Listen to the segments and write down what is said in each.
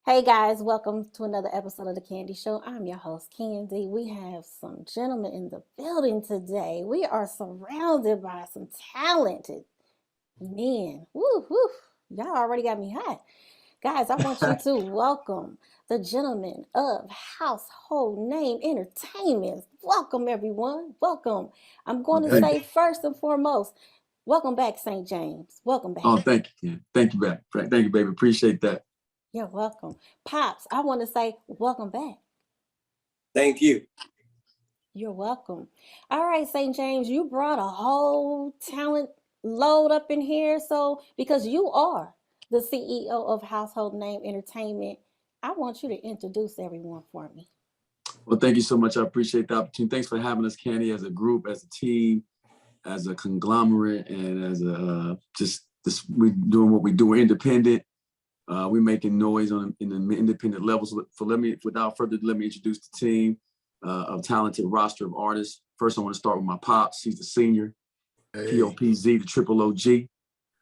Hey guys, welcome to another episode of The Candy Show. I'm your host, Candy. We have some gentlemen in the building today. We are surrounded by some talented men. Woo, woo. Y'all already got me hot. Guys, I want you to welcome the gentlemen of Household Name Entertainment. Welcome, everyone. Welcome. I'm going to say first and foremost, welcome back, St. James. Welcome back. Oh, thank you, Ken. Thank you back. Thank you, baby. Appreciate that. You're welcome. Pops, I want to say welcome back. Thank you. You're welcome. All right, St. James, you brought a whole talent load up in here. So, because you are the CEO of Household Name Entertainment, I want you to introduce everyone for me. Well, thank you so much. I appreciate the opportunity. Thanks for having us, Candy, as a group, as a team, as a conglomerate, and as a we're doing what we do. We're independent. We're making noise in the independent levels. Without further ado, let me introduce the team of talented roster of artists. First, I want to start with my pops. He's the senior. POPZ, the triple OG.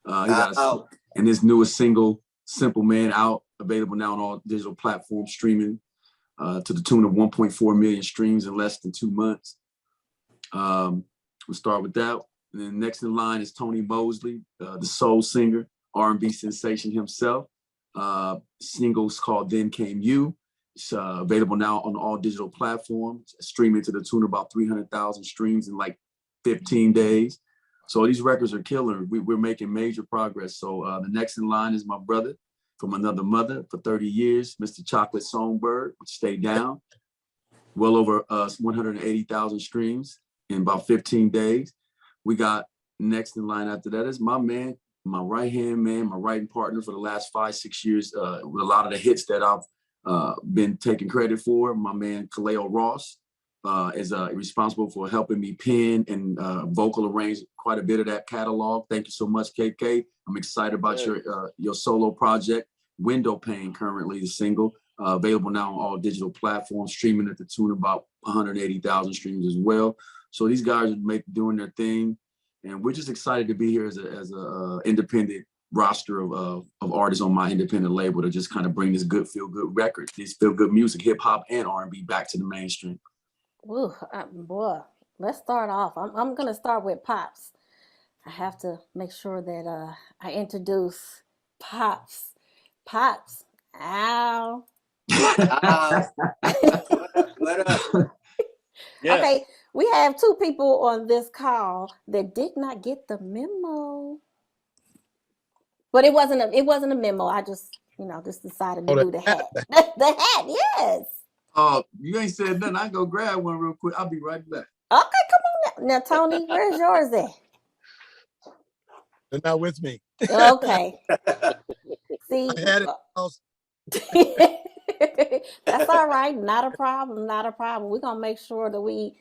And his newest single, Simple Man, out, available now on all digital platforms, streaming to the tune of 1.4 million streams in less than 2 months. We'll start with that. And then next in line is Tony Mosley, the soul singer, R&B sensation himself. Singles called Then Came You. It's available now on all digital platforms, streaming to the tune of about 300,000 streams in like 15 days. So these records are killer. We're making major progress. So the next in line is my brother from another mother for 30 years, Mr. Chocolate Songbird, Stay Down. Well over 180,000 streams in about 15 days. We got next in line after that is my man, my right-hand man, my writing partner for the last 5-6 years with a lot of the hits that I've been taking credit for. My man, Kaleo Ross, is responsible for helping me pen and vocal arrange quite a bit of that catalog. Thank you so much, KK. I'm excited about your solo project, Window Pane, currently the single, available now on all digital platforms, streaming at the tune of about 180,000 streams as well. So these guys are doing their thing, and we're just excited to be here as a independent roster of artists on my independent label to just kind of bring this good feel-good record, this feel-good music, hip-hop and R&B back to the mainstream. Ooh, boy, let's start off. I'm going to start with Pops. I have to make sure that I introduce Pops. Pops, ow. What up? Yes. Okay, we have two people on this call that did not get the memo. But it wasn't a memo. I just decided to do the hat. The hat, yes. Oh, you ain't said nothing. I go grab one real quick. I'll be right back. Okay, come on now. Now, Tony, where's yours at? They're not with me. Okay. See, I had it else. That's all right. Not a problem. Not a problem. We're gonna make sure that we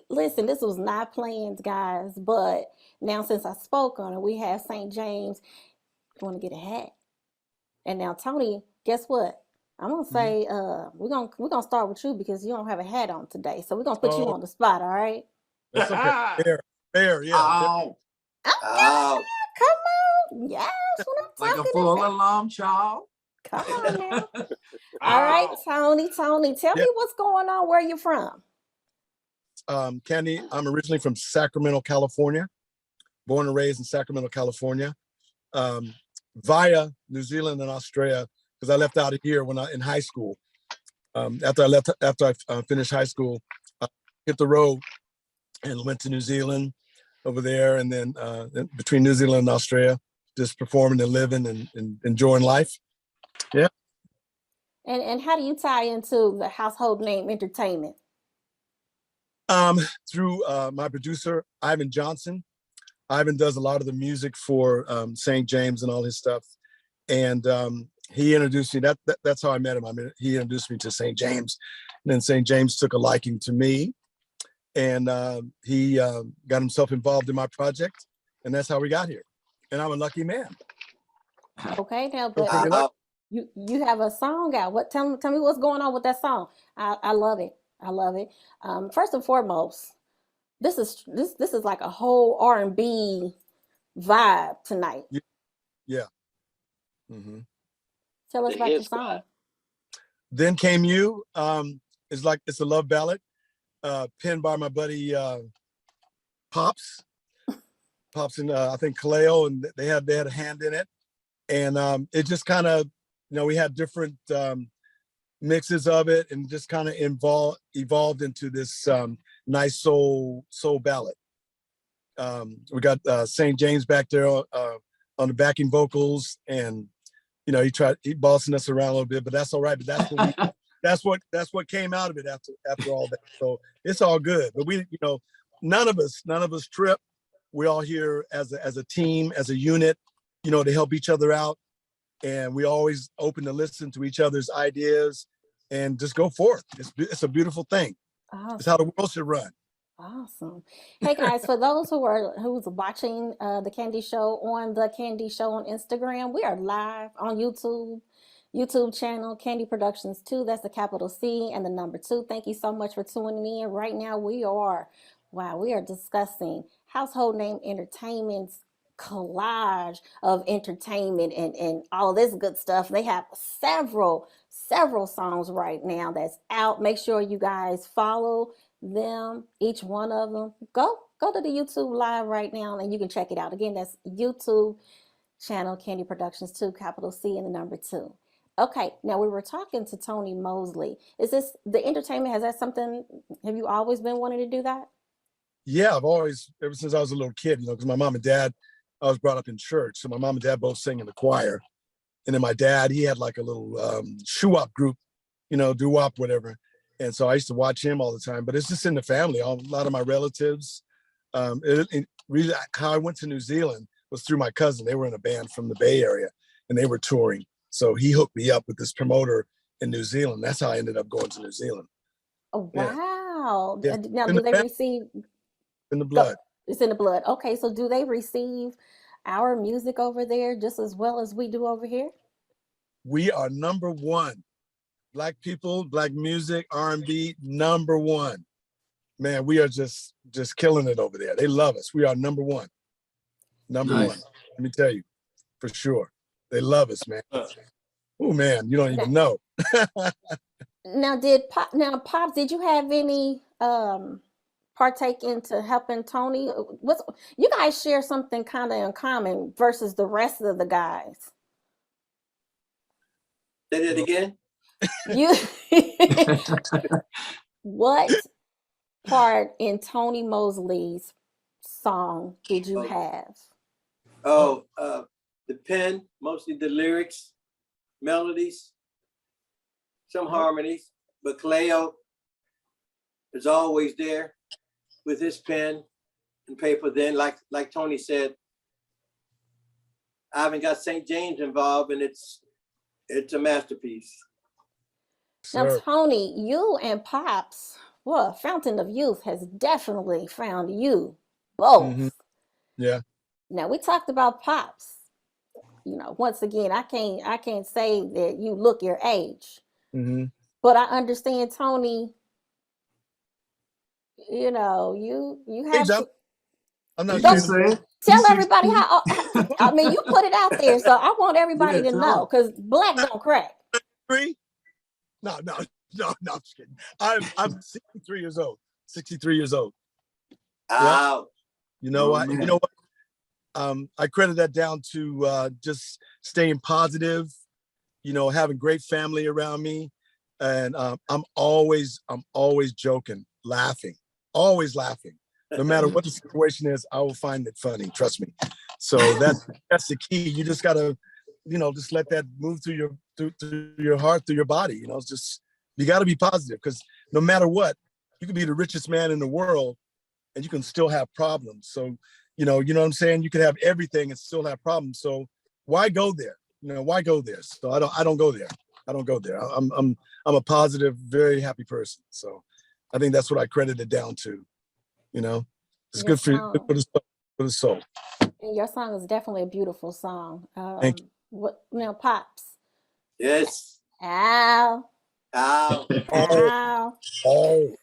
listen. This was not planned, guys. But now, since I spoke on it, we have St. James. You want to get a hat? And now, Tony, guess what? I'm gonna say we're gonna start with you because you don't have a hat on today. So we're gonna put you on the spot. All right? That's okay. Fair, yeah. Ow. Ow. Come on. Yes, what I'm Like a talking full about. alarm child. Come on now. All right, Tony, tell me what's going on. Where you from? Candy, I'm originally from Sacramento, California. Born and raised in Sacramento, California. Via New Zealand and Australia, because I left out of here when in high school. After I finished high school, I hit the road and went to New Zealand over there, and then between New Zealand and Australia, just performing and living and enjoying life. Yeah. And how do you tie into the Household Name Entertainment? Through my producer, Ivan Johnson. Ivan does a lot of the music for St. James and all his stuff. And he introduced me, that's how I met him. I mean, he introduced me to St. James. And then St. James took a liking to me. And he got himself involved in my project. And that's how we got here. And I'm a lucky man. Okay, now, but you have a song out. Tell me what's going on with that song. I love it. I love it. First and foremost, this is like a whole R&B vibe tonight. Yeah. Mm-hmm. Tell us about your song. Then Came You. It's a love ballad, penned by my buddy Pops. Pops and I think Kaleo, and they had a hand in it. And it just kind of, we had different mixes of it, and just kind of evolved into this nice soul ballad. We got St. James back there on the backing vocals, and he bossing us around a little bit, but that's all right. But that's what came out of it after all that. So it's all good. But none of us trip. We're all here as a team, as a unit, to help each other out. And we always open to listen to each other's ideas and just go forth. It's a beautiful thing. Awesome. It's how the world should run. Awesome. Hey guys, for those who's watching the Candy Show on the Candy Show on Instagram, we are live on YouTube channel, Candy Productions 2. That's the capital C and the number 2. Thank you so much for tuning in. Right now we are discussing Household Name Entertainment's collage of entertainment and all this good stuff. They have several songs right now that's out. Make sure you guys follow them, each one of them. Go to the YouTube live right now and you can check it out. Again, that's YouTube channel, Candy Productions 2, capital C and the number 2. Okay, now we were talking to Tony Mosley. Is this the entertainment? Have you always been wanting to do that? Yeah, I've always, ever since I was a little kid, because my mom and dad, I was brought up in church. So my mom and dad both sang in the choir. And then my dad, he had like a little shoo-wop group, doo-wop, whatever. And so I used to watch him all the time, but it's just in the family. A lot of my relatives, really how I went to New Zealand was through my cousin. They were in a band from the Bay Area and they were touring. So he hooked me up with this promoter in New Zealand. That's how I ended up going to New Zealand. Oh, wow. Yeah. Now, do they receive? In the blood. It's in the blood. Okay, so do they receive our music over there just as well as we do over here? We are number one. Black people, Black music, R&B, number one. Man, we are just killing it over there. They love us. We are number one. Number Nice. one. Let me tell you, for sure. They love us, man. Oh man, you don't even know. Now, Pops, did you have any partake into helping Tony? You guys share something kind of in common versus the rest of the guys? Say that again. What part in Tony Mosley's song did you have? The pen, mostly the lyrics, melodies, some harmonies, but Kaleo is always there with his pen and paper. Then, like Tony said, I haven't got St. James involved, and it's a masterpiece. Now, Sure. Tony, you and Pops, Fountain of Youth has definitely found you both. Mhm. Yeah. Now, we talked about Pops. Once again, I can't say that you look your age, Mm-hmm. but I understand, Tony. You have to I'm not Don't- sure. tell everybody how. I mean, you put it out there, so I want everybody to tell know, because black don't crack. 63? No, I'm just kidding. I'm 63 years old. 63 years old. Wow. You know Oh, what? man. You know what? I credit that down to just staying positive, having great family around me. And I'm always joking, always laughing. No matter what the situation is, I will find it funny. Trust me. So that's the key. You just gotta, just let that move through your heart, through your body. It's just, you gotta be positive, because no matter what, you can be the richest man in the world and you can still have problems. So, you know what I'm saying? You can have everything and still have problems. So why go there? Why go there? So I don't go there. I don't go there. I'm a positive, very happy person. So I think that's what I credit it down to. It's good for you, good for the soul. And your song is definitely a beautiful song. Thank you. What now, Pops? Yes. Ow. Ow. Ow. Oh,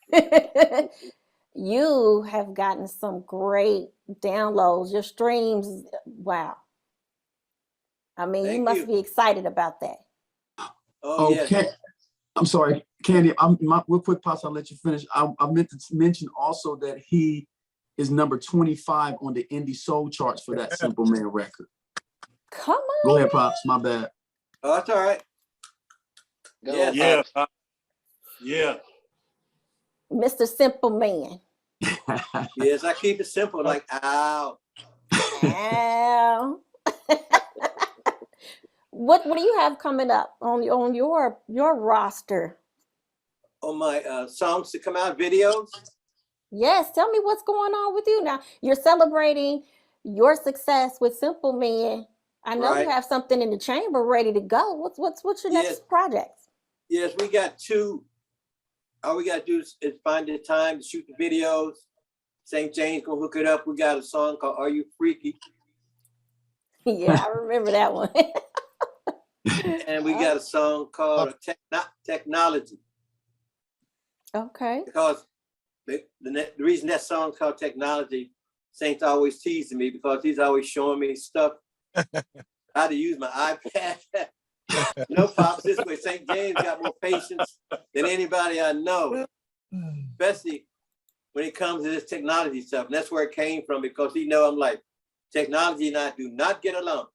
You have gotten some great downloads. Your streams, wow. I mean, you Thank must you. be excited about that. Oh, Okay. yes. I'm sorry, Candy. Real quick, Pops. I'll let you finish. I meant to mention also that he is number 25 on the indie soul charts for that Simple Man record. Come on. Go ahead, Pops. My bad. Oh, that's all right. Go Yes. on, Yeah, Pops. yeah. Mr. Simple Man. Yes, I keep it simple. Like, ow. Ow. What do you have coming up on your roster? On my songs to come out, videos. Yes, tell me what's going on with you now. You're celebrating your success with Simple Man. I know Right. you have something in the chamber ready to go. What's your Yes. next project? Yes, we got 2. All we gotta do is find the time to shoot the videos. St. James gonna hook it up. We got a song called "Are You Freaky," Yeah, I remember that one. and we got a song called "Technology." Okay. Because the reason that song's called "Technology," Saint's always teasing me because he's always showing me stuff how to use my iPad. No, Pops, this way St. James got more patience than anybody I know, especially when it comes to this technology stuff. And that's where it came from, because he know I'm like, technology and I do not get along.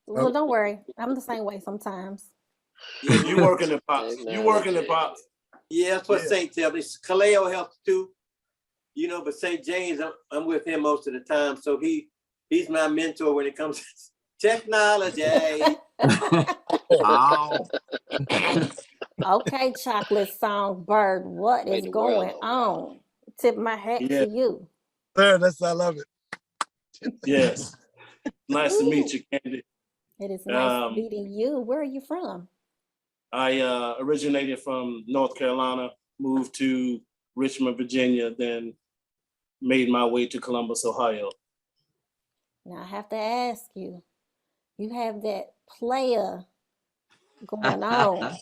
Well, don't worry. I'm the same way sometimes. You working the Pops. You working the Pops. Yeah, that's what Yeah. Saint tells me. Kaleo helps too, but St. James, I'm with him most of the time. So he's my mentor when it comes to technology. Ow. Okay, Chocolate Songbird, what Made is the going world go round. on? Tip my hat Yeah. to you. There, I love it. Yes. Nice to meet you, Candy. It is nice Um, meeting you. Where are you from? I originated from North Carolina, moved to Richmond, Virginia, then made my way to Columbus, Ohio. Now I have to ask you. You have that player going on.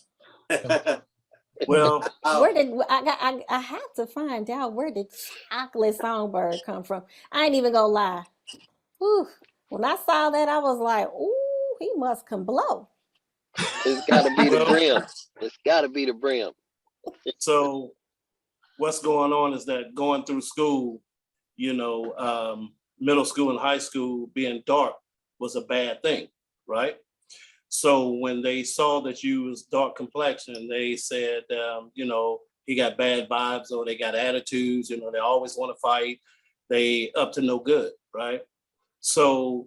Well, Where did I had to find out where did Chocolate Songbird come from? I ain't even gonna lie. Whew. When I saw that, I was like, "Ooh, he must can blow." It's got to be the Well- brim. It's got to be the brim. so what's going on is that going through school, middle school and high school, being dark was a bad thing, right? So when they saw that you was dark complexion, they said, he got bad vibes, or they got attitudes, they always want to fight. They up to no good, right? So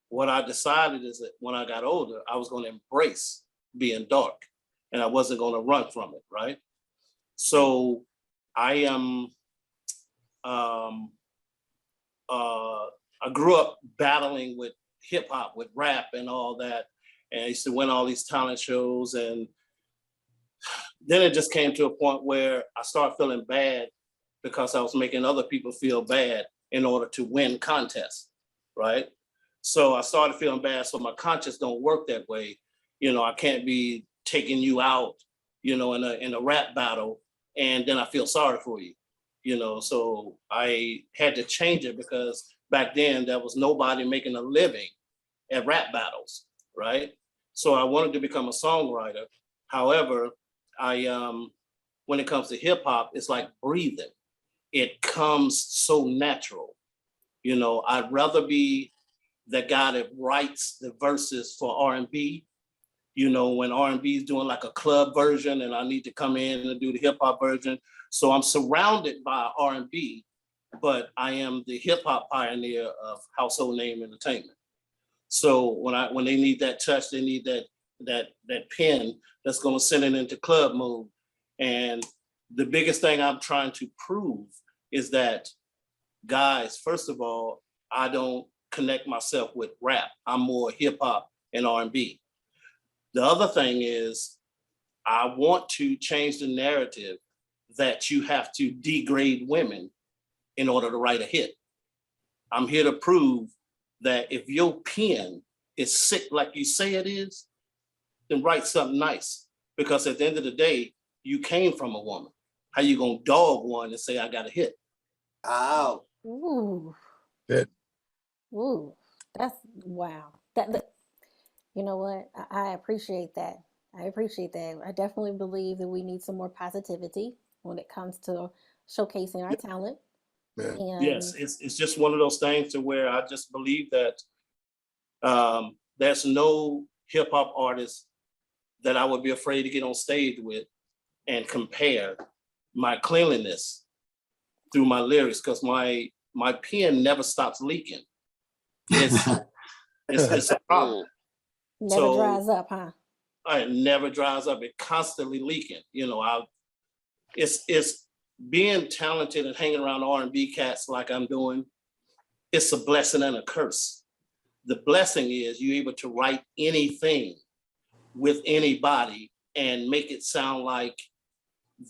what I decided is that when I got older, I was going to embrace being dark, and I wasn't going to run from it, right? So I grew up battling with hip hop, with rap and all that. And I used to win all these talent shows. And then it just came to a point where I started feeling bad because I was making other people feel bad in order to win contests, right? So I started feeling bad. So my conscience don't work that way. I can't be taking you out, in a rap battle, and then I feel sorry for you, So I had to change it, because back then there was nobody making a living at rap battles, right? So I wanted to become a songwriter. However, when it comes to hip hop, it's like breathing. It comes so natural. I'd rather be the guy that writes the verses for R&B. When R&B is doing like a club version, and I need to come in and do the hip hop version. So I'm surrounded by R&B, but I am the hip hop pioneer of Household Name Entertainment. So when they need that touch, they need that pen that's going to send it into club mode. And the biggest thing I'm trying to prove is that, guys, first of all, I don't connect myself with rap. I'm more hip hop and R&B. The other thing is, I want to change the narrative that you have to degrade women in order to write a hit. I'm here to prove that if your pen is sick like you say it is, then write something nice. Because at the end of the day, you came from a woman. How you gonna dog one and say I got a hit? Ow. Ooh. Good. Ooh. That's wow. That you know what? I appreciate that. I appreciate that. I definitely believe that we need some more positivity when it comes to showcasing our talent. Man. Yes, And it's just one of those things to where I just believe that there's no hip hop artist that I would be afraid to get on stage with and compare my cleanliness through my lyrics, because my pen never stops leaking. It's it's a problem. never So dries up, huh? it never dries up. It constantly leaking. You know, it's being talented and hanging around R&B cats like I'm doing. It's a blessing and a curse. The blessing is you're able to write anything with anybody and make it sound like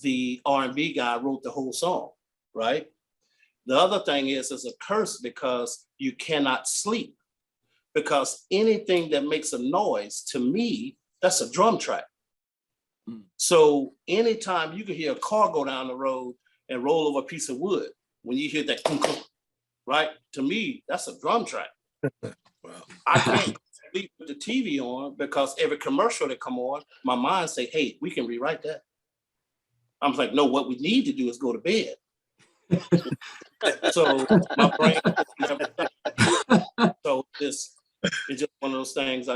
the R&B guy wrote the whole song, right? The other thing is it's a curse because you cannot sleep, because anything that makes a noise, to me, that's a drum track. So anytime you can hear a car go down the road and roll over a piece of wood, when you hear that, right? To me, that's a drum track. Wow. I can't sleep with the TV on because every commercial that come on, my mind say, hey, we can rewrite that. I'm like, no, what we need to do is go to bed. So my brain never stops. So it's just one of those things.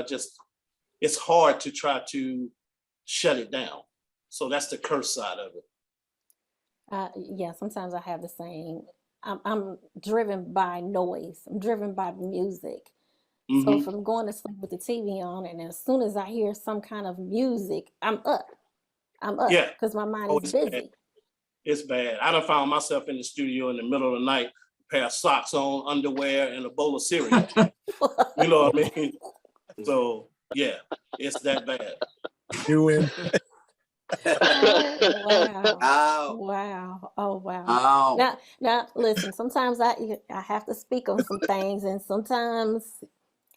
It's hard to try to shut it down. So that's the curse side of it. Yeah, sometimes I have the same. I'm driven by noise. I'm driven by music. So Mhm. if I'm going to sleep with the TV on, and as soon as I hear some kind of music, I'm up. I'm up Yeah. because my mind Oh, is it's bad. busy. It's bad. I done found myself in the studio in the middle of the night, a pair of socks on, underwear, and a bowl of cereal. You know what I mean? So yeah, it's that bad. You win. Oh, wow. Wow. Wow. Oh, wow. Wow. Now, listen, sometimes I have to speak on some things, and sometimes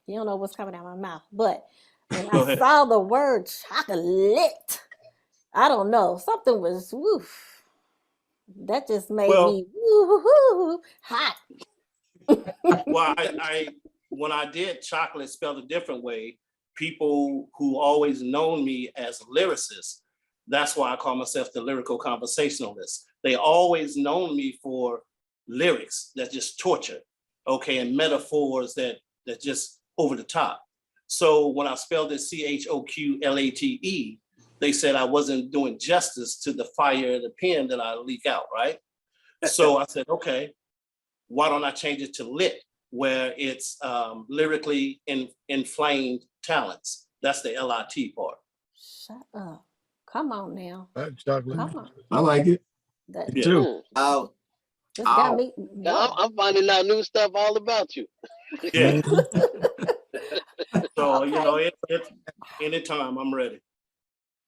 you don't know what's coming out of my mouth. But when I Go ahead. saw the word chocolate, I don't know, something was woof. That just made Well, me woo hot. well, I when I did chocolate spelled a different way, people who always known me as a lyricist, that's why I call myself the lyrical conversationalist. They always known me for lyrics that just torture, okay, and metaphors that just over the top. So when I spelled it CHOQLATE, they said I wasn't doing justice to the fire of the pen that I leak out, right? So I said, okay, why don't I change it to lit, where it's lyrically inflamed talents? That's the LIT part. Shut up. Come on now. Chocolate. Come on. I like it. That Me Yeah. too. Wow. this got Ow. me. I'm, Whoa. I'm finding out new stuff all about you. Yeah. Mhm. So, Okay. it's anytime I'm ready.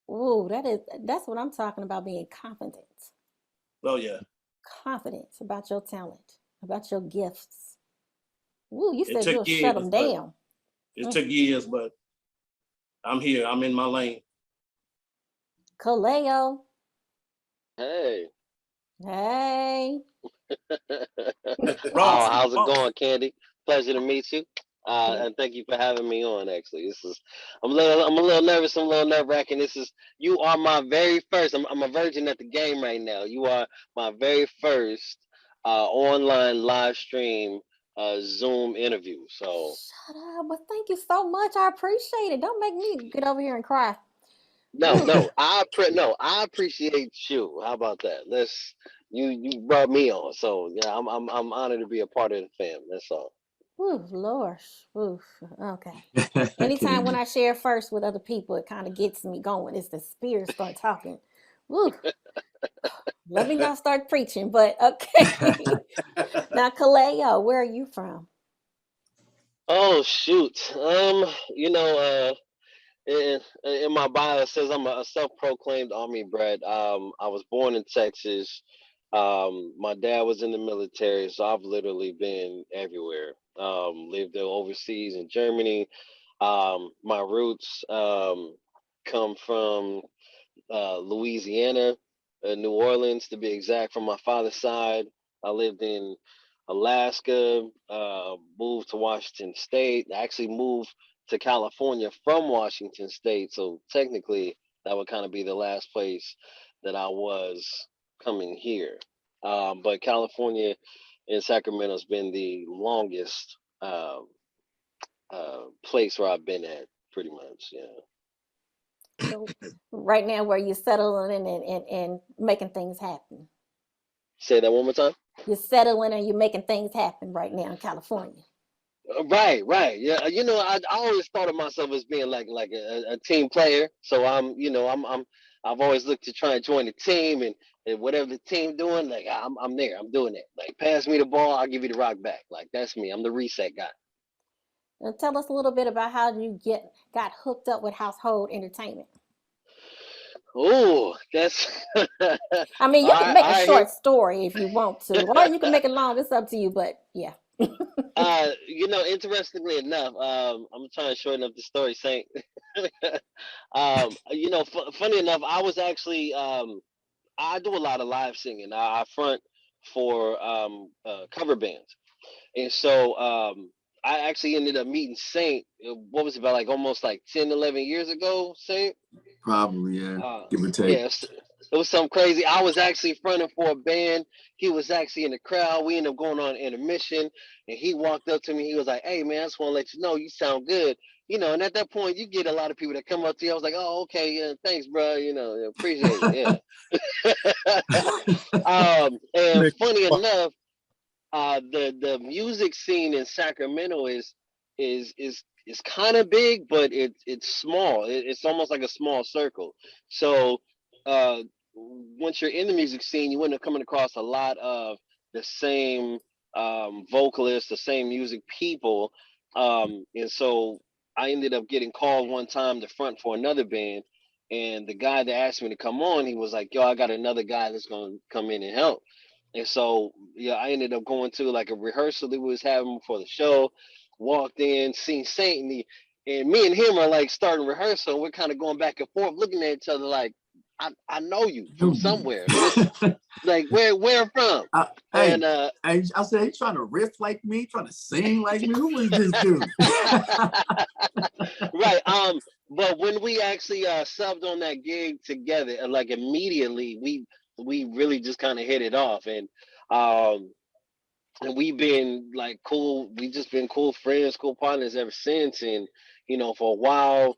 Ooh, that's what I'm talking about, being confident. Oh, yeah. Confidence about your talent, about your gifts. Ooh, you It said took you'll shut years, them but down. I'm here. I'm in my lane. Kaleo. Hey. Hey. Oh, Ross, how's it Ross. going, Candy? Pleasure to meet you. Yeah. And thank you for having me on. Actually, I'm a little nervous. I'm a little nerve wracking. You are my very first. I'm a virgin at the game right now. You are my very first online live stream Zoom interview. So Shut up. But thank you so much. I appreciate it. Don't make me get over here and cry. no, Ooh, no, I appreciate you. How about that? You brought me on. So yeah, I'm honored to be a part of the fam. That's all. ooh, Lord. Ooh, okay. Anytime when Candy. I share first with other people, it kind of gets me going. It's the spirit start talking. Ooh, let me not start preaching, but okay. Now, Kaleo, where are you from? Oh shoot. In my bio it says I'm a self-proclaimed army brat. I was born in Texas. My dad was in the military, so I've literally been everywhere. Lived overseas in Germany. My roots come from Louisiana, New Orleans to be exact, from my father's side. I lived in Alaska, moved to Washington State. I actually moved to California from Washington State. So technically, that would kind of be the last place that I was coming here. But California and Sacramento has been the longest place where I've been at, pretty much. Yeah. So right now, where you're settling and making things happen. Say that one more time. You're settling and you're making things happen right now in California. Right, right. Yeah, you know, I always thought of myself as being like a team player. So I've always looked to try and join the team, and whatever the team doing, like I'm there. I'm doing it. Like, pass me the ball, I'll give you the rock back. Like, that's me. I'm the reset guy. And tell us a little bit about how you got hooked up with Household Entertainment. Oh, that's I mean, you can make a I hear. short story if you want to, or you can make it long. It's up to you, but yeah. You know, interestingly enough, I'm trying to shorten up the story, Saint. You know, funny enough, I was actually I do a lot of live singing. I front for cover bands, and so I actually ended up meeting Saint. What was it, about like almost like 10, 11 years ago, Saint? Probably, yeah. Give or take. Yeah, it was something crazy. I was actually fronting for a band. He was actually in the crowd. We ended up going on intermission, and he walked up to me. He was like, "Hey, man, I just want to let you know you sound good." You know, and at that point, you get a lot of people that come up to you. I was like, "Oh, okay, yeah, thanks, bro. You know, appreciate it." Yeah. And funny enough, the music scene in Sacramento is kind of big, but it's small. It's almost like a small circle. So once you're in the music scene, you end up coming across a lot of the same vocalists, the same music people, and so I ended up getting called one time to front for another band. And the guy that asked me to come on, he was like, "Yo, I got another guy that's gonna come in and help." And so, yeah, I ended up going to like a rehearsal that we was having before the show. Walked in, seen Saint, and me and him are like starting rehearsal. And we're kind of going back and forth, looking at each other like, I know you from somewhere. Like, where from? And I said, "He trying to riff like me, trying to sing like me. Who is this dude?" Right. But when we actually subbed on that gig together, like immediately we really just kind of hit it off, and we've been like cool. We just been cool friends, cool partners ever since. And you know, for a while,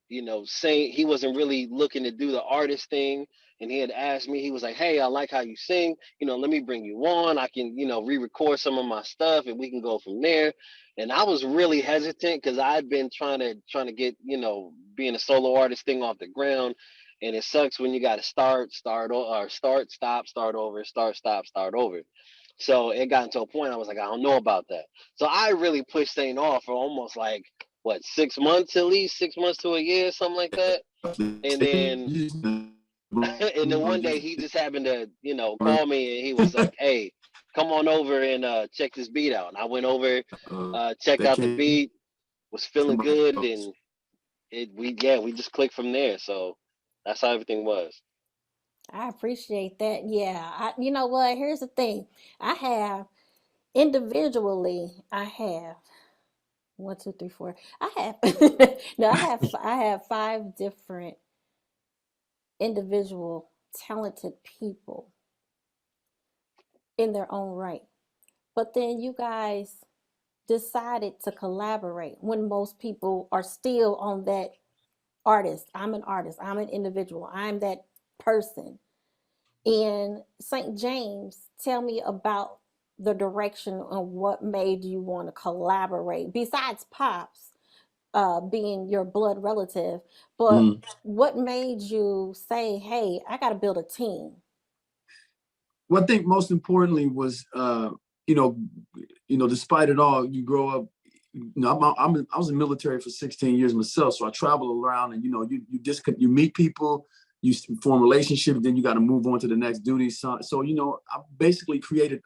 you know, Saint, he wasn't really looking to do the artist thing, and he had asked me. He was like, "Hey, I like how you sing. You know, let me bring you on. I can, you know, re-record some of my stuff, and we can go from there." And I was really hesitant because I'd been trying to get, you know, being a solo artist thing off the ground. And it sucks when you got to start, stop, start over, start over. So it got to a point I was like, I don't know about that. So I really pushed Saint off for almost like, what, 6 months, at least 6 months to a year, something like that. And then and then one day he just happened to, you know, call me, and he was like, "Hey, come on over and check this beat out." And I went over, checked out the beat, was feeling good, and we just clicked from there. So that's how everything was. I appreciate that. Yeah. You know what? Here's the thing. I have individually, I have 1, 2, 3, 4. I have no, I have 5 different individual talented people in their own right. But then you guys decided to collaborate when most people are still on that artist. I'm an artist. I'm an individual. I'm that person. And St. James, tell me about the direction of what made you want to collaborate besides Pops being your blood relative, but what made you say, "Hey, I got to build a team"? Well, I think most importantly was, you know, despite it all, you grow up. You know, I was in the military for 16 years myself, so I travel around, and you know, you meet people, you form relationships, then you got to move on to the next duty. So you know, I basically created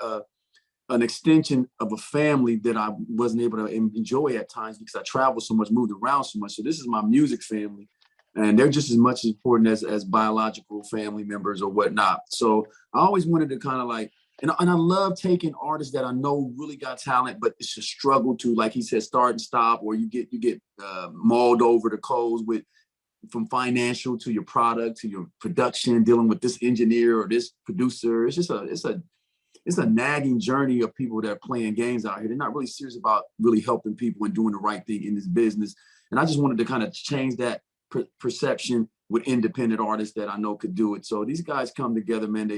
an extension of a family that I wasn't able to enjoy at times because I traveled so much, moved around so much. So this is my music family, and they're just as much important as biological family members or whatnot. So I always wanted to kind of like and I love taking artists that I know really got talent, but it's a struggle to, like he said, start and stop, or you get mauled over the coals with, from financial to your product to your production, dealing with this engineer or this producer. It's just it's a nagging journey of people that are playing games out here. They're not really serious about really helping people and doing the right thing in this business. And I just wanted to kind of change that perception with independent artists that I know could do it. So these guys come together, man.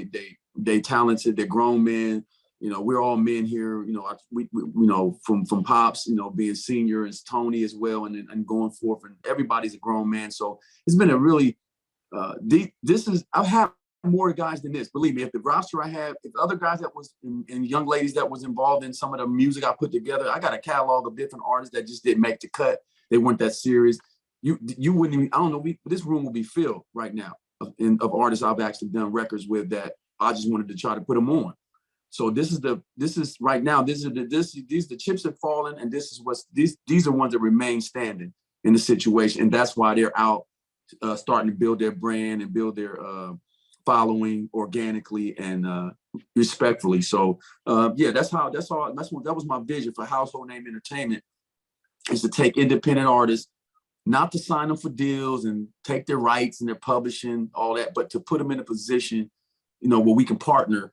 They talented. They're grown men. You know, we're all men here. You know, we you know, from Pops, you know, being senior, and Tony as well, and going forth, and everybody's a grown man. So it's been a really I've had more guys than this. Believe me, if the roster I have, if other guys that was and young ladies that was involved in some of the music I put together, I got a catalog of different artists that just didn't make the cut. They weren't that serious. You wouldn't even, I don't know, this room will be filled right now of artists I've actually done records with that I just wanted to try to put them on. So these are the chips have fallen, and these are ones that remain standing in the situation, and that's why they're out starting to build their brand and build their following organically and respectfully. So yeah, that was my vision for Household Name Entertainment, is to take independent artists, not to sign them for deals and take their rights and their publishing, all that, but to put them in a position, you know, where we can partner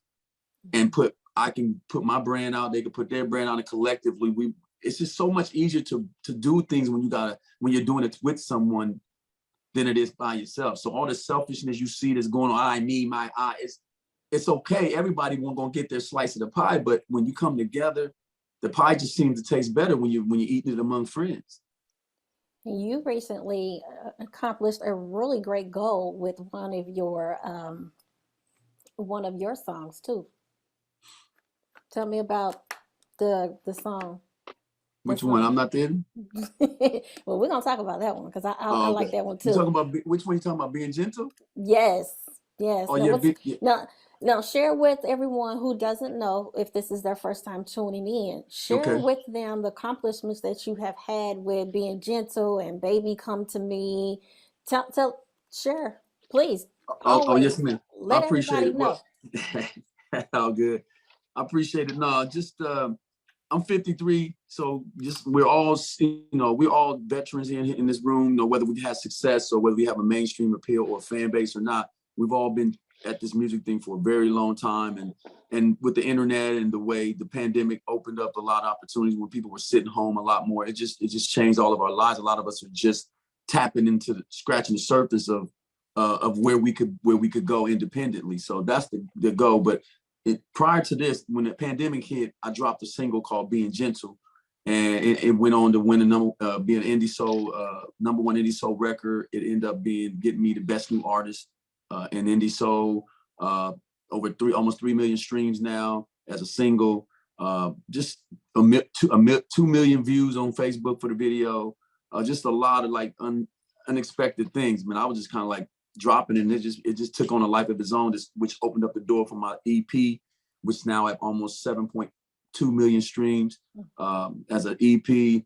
and I can put my brand out, they can put their brand out, and collectively it's just so much easier to do things when you're doing it with someone than it is by yourself. So all the selfishness you see that's going on, I, me, my, I, it's okay. Everybody won't gonna get their slice of the pie, but when you come together, the pie just seems to taste better when you're eating it among friends. You recently accomplished a really great goal with one of your songs too. Tell me about the song. Which one? I'm Not Dead? Well, we're gonna talk about that one because I like that one too. You talking about which one? You talking about Being Gentle? Yes. Oh now, yeah, now share with everyone who doesn't know, if this is their first time tuning in, share with them the accomplishments that you have had with Being Gentle and Baby Come to Me. Share, please. Oh yes, ma'am. I Let appreciate everybody it. know. All good. I appreciate it. No, just I'm 53, so just we're all veterans in this room. You know, whether we have success or whether we have a mainstream appeal or a fan base or not, we've all been at this music thing for a very long time. And with the internet and the way the pandemic opened up a lot of opportunities when people were sitting home a lot more, it just changed all of our lives. A lot of us are just tapping into scratching the surface of where we could go independently. So that's the goal. But prior to this, when the pandemic hit, I dropped a single called Being Gentle, and it went on to win be an indie soul, number one indie soul record. It ended up getting me the best new artist in indie soul, over almost 3 million streams now as a single, just 2 million views on Facebook for the video, just a lot of like unexpected things. Man, I was just kind of like dropping, and it just took on a life of its own, which opened up the door for my EP, which now at almost 7.2 million streams as an EP.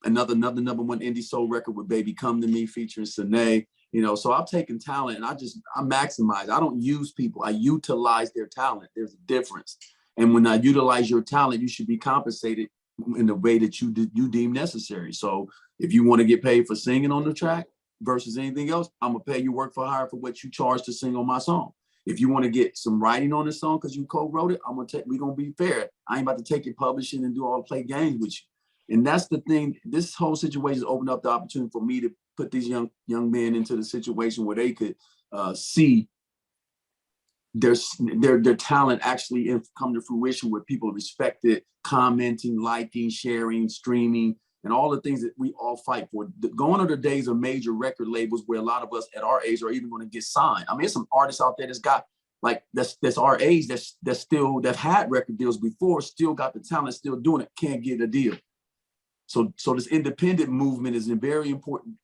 Another number one indie soul record with Baby Come to Me featuring Sine. You know, so I've taken talent and I maximize. I don't use people. I utilize their talent. There's a difference. And when I utilize your talent, you should be compensated in the way that you deem necessary. So if you want to get paid for singing on the track versus anything else, I'm gonna pay you work for hire for what you charge to sing on my song. If you want to get some writing on the song because you co-wrote it, we're gonna be fair. I ain't about to take your publishing and do all the play games with you. And that's the thing. This whole situation has opened up the opportunity for me to put these young men into the situation where they could see their talent actually come to fruition, where people respect it, commenting, liking, sharing, streaming, and all the things that we all fight for. Gone are the days of major record labels where a lot of us at our age are even going to get signed. I mean, there's some artists out there that's our age that had record deals before, still got the talent, still doing it, can't get a deal. So this independent movement is a very important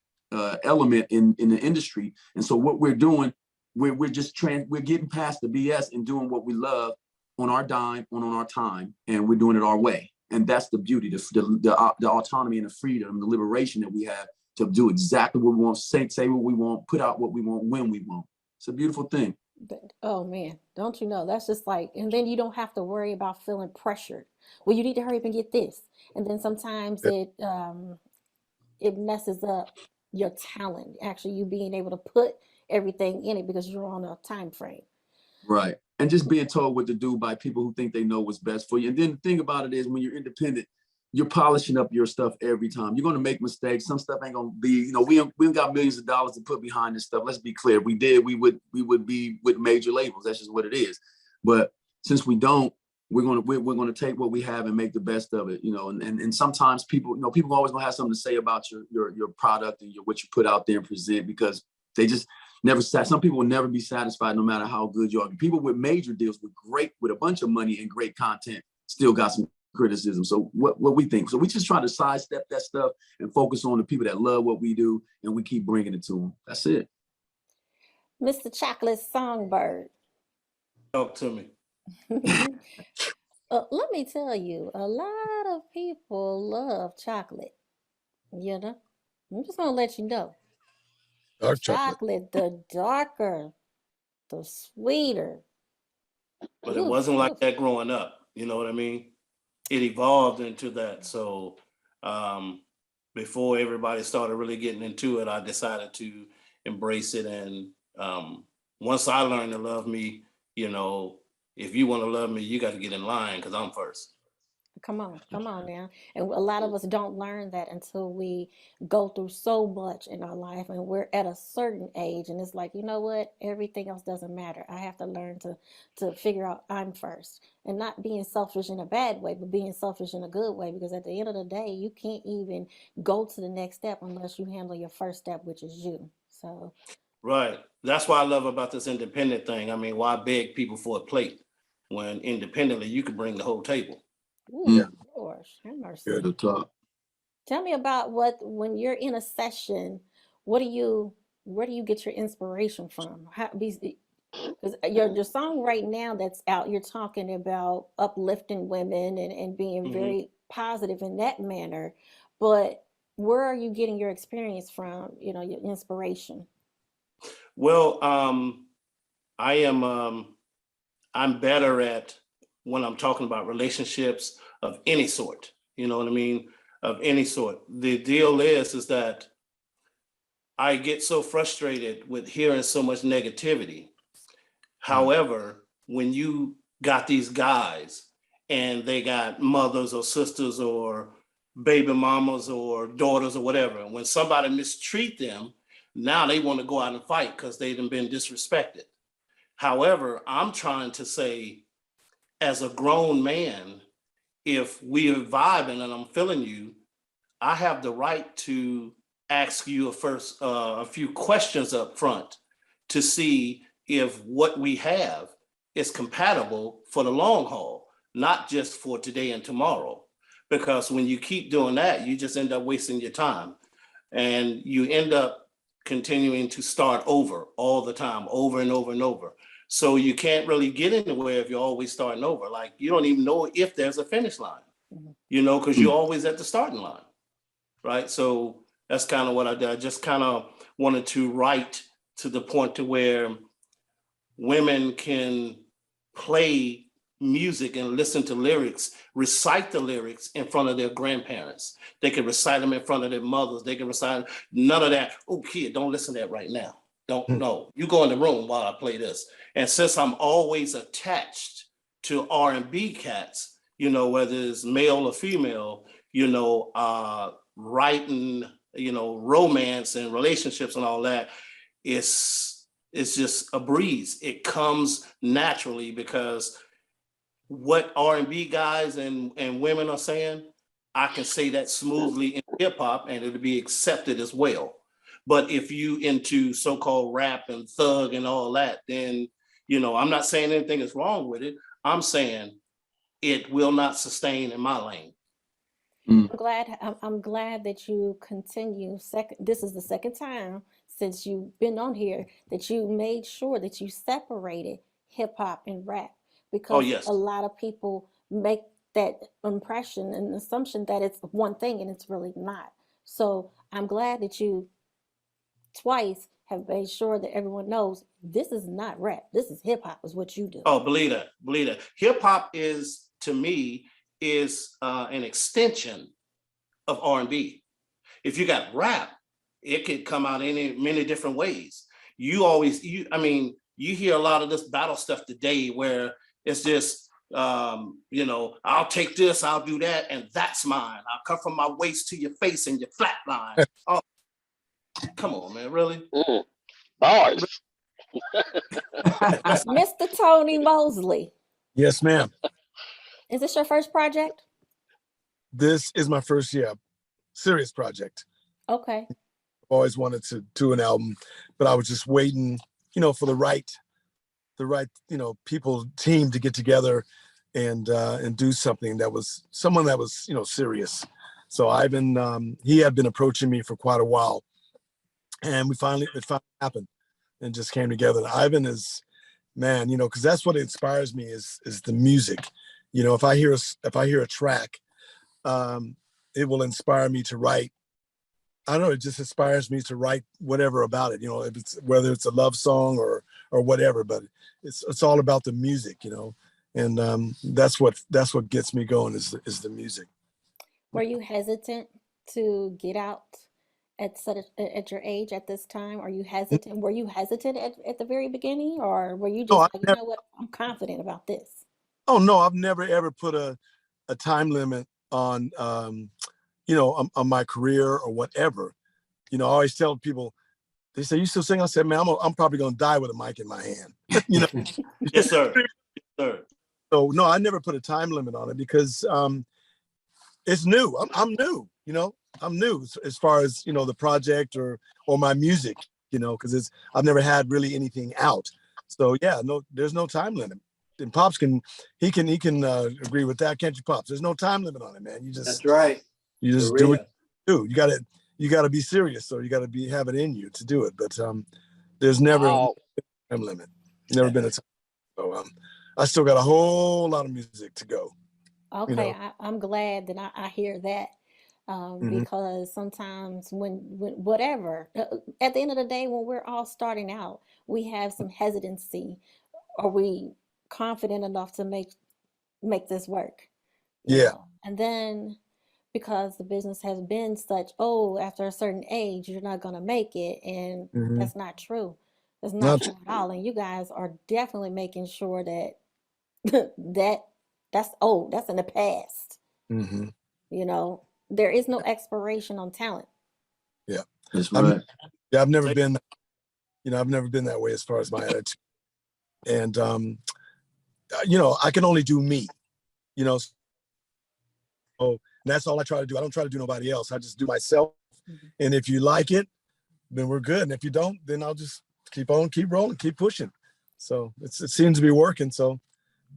element in the industry. And so what we're doing, we're getting past the BS and doing what we love on our dime, on our time, and we're doing it our way. And that's the beauty, the autonomy and the freedom, the liberation that we have to do exactly what we want, say what we want, put out what we want, when we want. It's a beautiful thing. Oh man, don't you know? That's just like, and then you don't have to worry about feeling pressured. Well, you need to hurry up and get this, and then sometimes Yeah. it messes up your talent. Actually, you being able to put everything in it because you're on a time frame. Right. And just being told what to do by people who think they know what's best for you. And then the thing about it is when you're independent, you're polishing up your stuff every time. You're going to make mistakes. Some stuff ain't going to be, we ain't got millions of dollars to put behind this stuff. Let's be clear. If we did, we would be with major labels. That's just what it is. But since we don't, we're gonna take what we have and make the best of it, and sometimes people, people always gonna have something to say about your product and what you put out there and present, because they just never some people will never be satisfied no matter how good you are. People with major deals with a bunch of money and great content still got some criticism. So what we think. So we just try to sidestep that stuff and focus on the people that love what we do, and we keep bringing it to them. That's it. Mr. Chocolate Songbird. Talk to me. Let me tell you, a lot of people love chocolate. You know, I'm just gonna let you know. Dark chocolate. Chocolate, the darker, the sweeter. But it Oof, wasn't like oof. that growing up. You know what I mean? It evolved into that. So before everybody started really getting into it, I decided to embrace it. And once I learned to love me, if you want to love me, you got to get in line because I'm first. Come on now. And a lot of us don't learn that until we go through so much in our life and we're at a certain age and it's like, you know what? Everything else doesn't matter. I have to learn to figure out I'm first. And not being selfish in a bad way, but being selfish in a good way, because at the end of the day, you can't even go to the next step unless you handle your first step, which is you. So Right. That's what I love about this independent thing. I mean, why beg people for a plate when independently you can bring the whole table? ooh, gosh, have mercy. Good. The top. Tell me about when you're in a session, where do you get your inspiration from? Because your song right now that's out, you're talking about uplifting women and being Hmm. very positive in that manner. But where are you getting your experience from, your inspiration? Well, I am I'm better at when I'm talking about relationships of any sort. You know what I mean? Of any sort. The deal is that I get so frustrated with hearing so much negativity. However, when you got these guys and they got mothers or sisters or baby mamas or daughters or whatever, and when somebody mistreat them, now they want to go out and fight because they've been disrespected. However, I'm trying to say, as a grown man, if we are vibing and I'm feeling you, I have the right to ask you a few questions up front to see if what we have is compatible for the long haul, not just for today and tomorrow. Because when you keep doing that, you just end up wasting your time and you end up continuing to start over all the time, over and over and over. So you can't really get anywhere if you're always starting over. Like you don't even know if there's a finish line, Mhm. because you're always at the starting line, right? So that's kind of what I did. I just kind of wanted to write to the point to where women can play music and listen to lyrics, recite the lyrics in front of their grandparents. They can recite them in front of their mothers. They can recite none of that. Oh, kid, don't listen to that right now. Don't know. You go in the room while I play this. And since I'm always attached to R&B cats, whether it's male or female, writing, romance and relationships and all that, it's just a breeze. It comes naturally because what R&B guys and women are saying, I can say that smoothly in hip hop and it'll be accepted as well. But if you into so-called rap and thug and all that, then, I'm not saying anything is wrong with it. I'm saying it will not sustain in my lane. I'm glad that you continue. This is the second time since you've been on here that you made sure that you separated hip hop and rap, Oh, because a yes. lot of people make that impression and assumption that it's one thing and it's really not. So I'm glad that you twice have made sure that everyone knows this is not rap. This is hip hop is what you do. Oh, believe that, believe that. Hip hop is, to me, is an extension of R&B. If you got rap, it could come out in many different ways. I mean, you hear a lot of this battle stuff today where it's just, I'll take this, I'll do that, and that's mine. I'll come from my waist to your face and your flat line. Oh, come on, man, really? Bars. Mr. Tony Mosley, Yes, ma'am. is this your first project? This is my first serious project. Okay. Always wanted to do an album, but I was just waiting, for the right, people team to get together and do something that was serious. So he had been approaching me for quite a while, and it finally happened and just came together. And Ivan is, man, because that's what inspires me is the music. If I hear a track, it will inspire me to write. I don't know, it just inspires me to write whatever about it, whether it's a love song or whatever, but it's all about the music, and that's what gets me going is the music. Were you hesitant to get out at your age at this time? Are you hesitant? Were you hesitant at the very beginning, or were you just like, you know what, I'm confident about this? Oh no, I've never ever put a time limit on on my career or whatever. I always tell people, they say, "You still sing?" I said, "Man, I'm probably gonna die with a mic in my hand." Yes, sir. Yes, sir. So no, I never put a time limit on it because it's new. I'm new. I'm new as far as the project or my music. Because I've never had really anything out. So yeah, no, there's no time limit. And Pops can agree with that, can't you, Pops? There's no time limit on it, man. That's right. You just do what you do. You gotta be serious, so you gotta have it in you to do it. But there's never a time limit. Never been a time. So I still got a whole lot of music to go. Okay, I'm glad that I hear that. Because sometimes when whatever, at the end of the day, when we're all starting out, we have some hesitancy. Are we confident enough to make this work? Yeah. And then because the business has been such, after a certain age, you're not going to make it. And that's not true. That's not true at all. And you guys are definitely making sure that that's in the past. There is no expiration on talent. Yeah, that's right. I've never been, I've never been that way as far as my attitude. And, I can only do me, so that's all I try to do. I don't try to do nobody else. I just do myself. And if you like it, then we're good. And if you don't, then I'll just keep rolling, keep pushing. So it seems to be working. So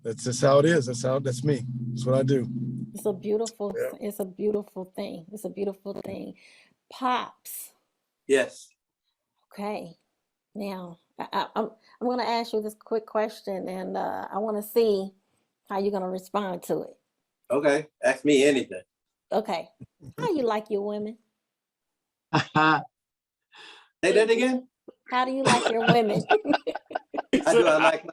that's just how it is. That's me. That's what I do. It's a beautiful thing. It's a beautiful thing. Pops. Yes. Okay. Now I'm going to ask you this quick question, and I want to see how you're going to respond to it. Okay. Ask me anything. Okay. How you like your women? Say that again. How do you like your women? How do I like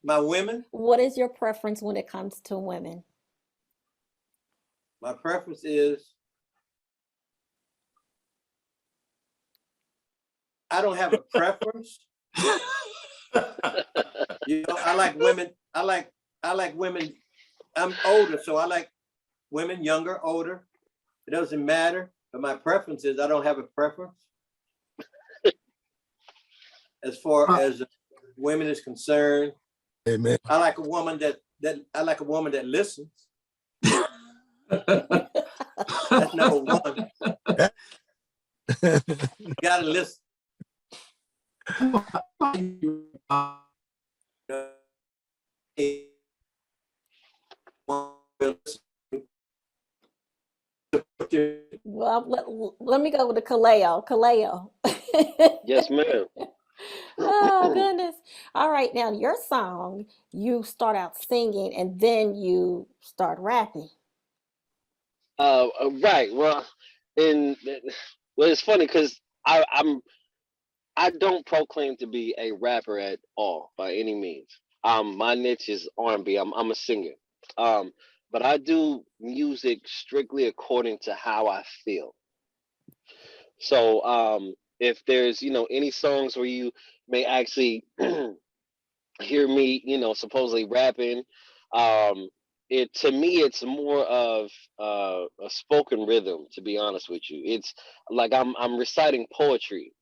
my women? What is your preference when it comes to women? My preference is I don't have a preference. I like women. I like women. I'm older, so I like women, younger, older. It doesn't matter. But my preference is I don't have a preference. As far as women is concerned, Amen. I like a woman that listens. That's number one. You gotta listen. Well, let me go with the Kaleo. Kaleo. Yes, ma'am. Oh, goodness. All right. Now, your song, you start out singing and then you start rapping. Right. Well, it's funny because I'm I don't proclaim to be a rapper at all by any means. My niche is R&B. I'm a singer. Um, but I do music strictly according to how I feel. So if there's any songs where you may actually hear me supposedly rapping, um, it to me it's more of a spoken rhythm. To be honest with you, it's like I'm reciting poetry